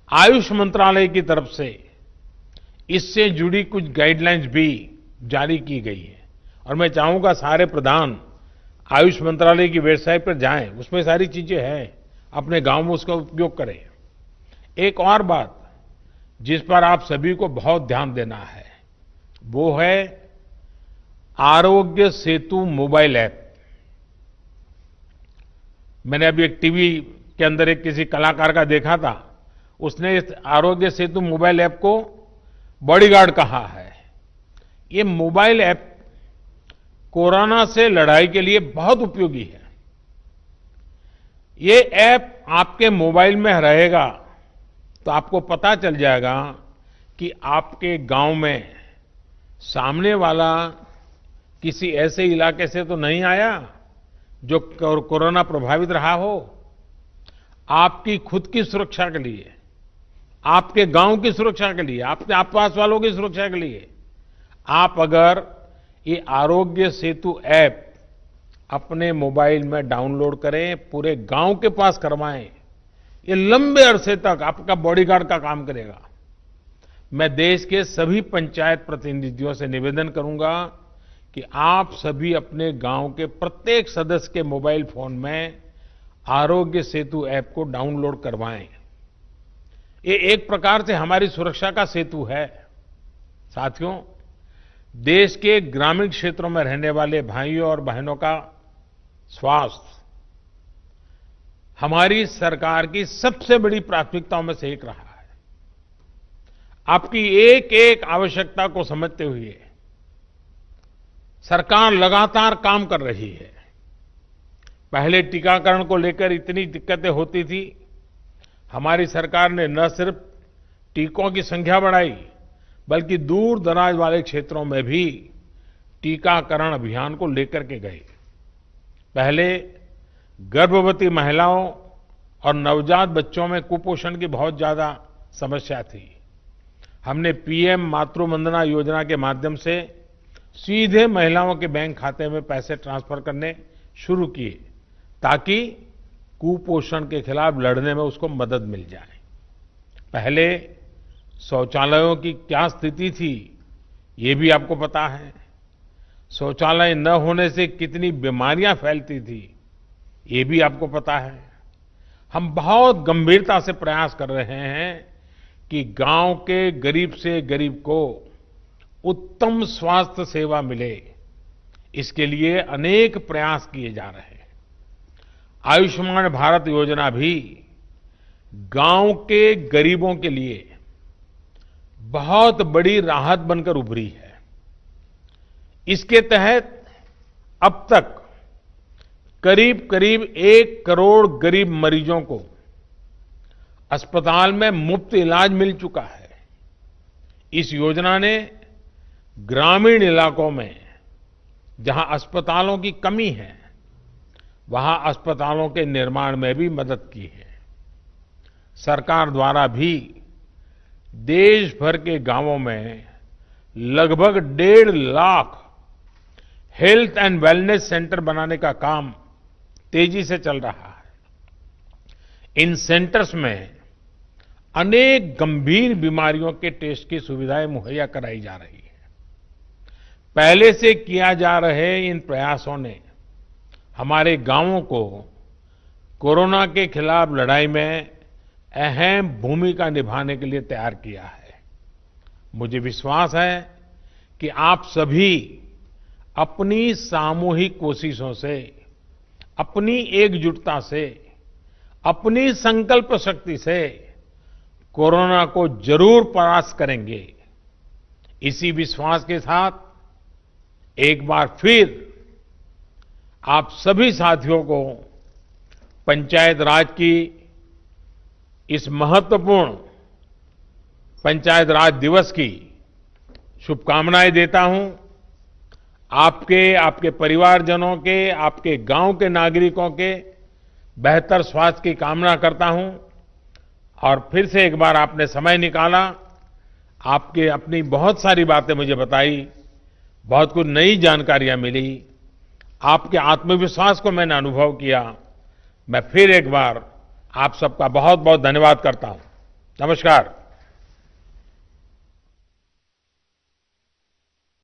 आयुष मंत्रालय की तरफ से इससे जुड़ी कुछ गाइडलाइंस भी जारी की गई है और मैं चाहूंगा सारे प्रधान आयुष मंत्रालय की वेबसाइट पर जाएं, उसमें सारी चीजें हैं, अपने गांव में उसका उपयोग करें। एक और बात जिस पर आप सभी को बहुत ध्यान देना है, वो है आरोग्य सेतु मोबाइल ऐप। मैंने अभी एक टीवी के अंदर एक किसी कलाकार का देखा था, उसने इस आरोग्य सेतु मोबाइल ऐप को बॉडीगार्ड कहा है। ये मोबाइल ऐप कोरोना से लड़ाई के लिए बहुत उपयोगी है। ये ऐप आपके मोबाइल में रहेगा तो आपको पता चल जाएगा कि आपके गांव में सामने वाला किसी ऐसे इलाके से तो नहीं आया जो कोरोना प्रभावित रहा हो। आपकी खुद की सुरक्षा के लिए, आपके गांव की सुरक्षा के लिए, आपके आसपास वालों की सुरक्षा के लिए आप अगर ये आरोग्य सेतु ऐप अपने मोबाइल में डाउनलोड करें, पूरे गांव के पास करवाएं, ये लंबे अरसे तक आपका बॉडीगार्ड का काम करेगा। मैं देश के सभी पंचायत प्रतिनिधियों से निवेदन करूंगा कि आप सभी अपने गांव के प्रत्येक सदस्य के मोबाइल फोन में आरोग्य सेतु ऐप को डाउनलोड करवाएं। ये एक प्रकार से हमारी सुरक्षा का सेतु है। साथियों, देश के ग्रामीण क्षेत्रों में रहने वाले भाइयों और बहनों का स्वास्थ्य हमारी सरकार की सबसे बड़ी प्राथमिकताओं में से एक रहा है। आपकी एक एक आवश्यकता को समझते हुए सरकार लगातार काम कर रही है। पहले टीकाकरण को लेकर इतनी दिक्कतें होती थी, हमारी सरकार ने न सिर्फ टीकों की संख्या बढ़ाई, बल्कि दूर दराज वाले क्षेत्रों में भी टीकाकरण अभियान को लेकर के गए। पहले गर्भवती महिलाओं और नवजात बच्चों में कुपोषण की बहुत ज्यादा समस्या थी। हमने पीएम मातृ वंदना योजना के माध्यम से सीधे महिलाओं के बैंक खाते में पैसे ट्रांसफर करने शुरू किए, ताकि कुपोषण के खिलाफ लड़ने में उसको मदद मिल जाए। पहले शौचालयों की क्या स्थिति थी, ये भी आपको पता है। शौचालय न होने से कितनी बीमारियां फैलती थी, ये भी आपको पता है। हम बहुत गंभीरता से प्रयास कर रहे हैं कि गांव के गरीब से गरीब को उत्तम स्वास्थ्य सेवा मिले। इसके लिए अनेक प्रयास किए जा रहे हैं। आयुष्मान भारत योजना भी गांव के गरीबों के लिए बहुत बड़ी राहत बनकर उभरी है। इसके तहत अब तक करीब करीब 1 करोड़ गरीब मरीजों को अस्पताल में मुफ्त इलाज मिल चुका है। इस योजना ने ग्रामीण इलाकों में जहां अस्पतालों की कमी है, वहां अस्पतालों के निर्माण में भी मदद की है। सरकार द्वारा भी देश भर के गांवों में लगभग 1.5 lakh health and wellness centre बनाने का काम तेजी से चल रहा है। इन सेंटर्स में अनेक गंभीर बीमारियों के टेस्ट की सुविधाएं मुहैया कराई जा रही है। पहले से किया जा रहे इन प्रयासों ने हमारे गांवों को कोरोना के खिलाफ लड़ाई में अहम भूमिका निभाने के लिए तैयार किया है। मुझे विश्वास है कि आप सभी अपनी सामूहिक कोशिशों से, अपनी एकजुटता से, अपनी संकल्प शक्ति से कोरोना को जरूर परास्त करेंगे। इसी विश्वास के साथ एक बार फिर आप सभी साथियों को पंचायत राज की इस महत्वपूर्ण पंचायत राज दिवस की शुभकामनाएं देता हूं। आपके परिवारजनों के, आपके गांव के नागरिकों के बेहतर स्वास्थ्य की कामना करता हूं। और फिर से एक बार आपने समय निकाला, आपके अपनी बहुत सारी बातें मुझे बताई, बहुत कुछ नई जानकारियां मिली, आपके आत्मविश्वास को मैंने अनुभव किया। मैं फिर एक बार आप सबका बहुत बहुत धन्यवाद करता हूं। नमस्कार।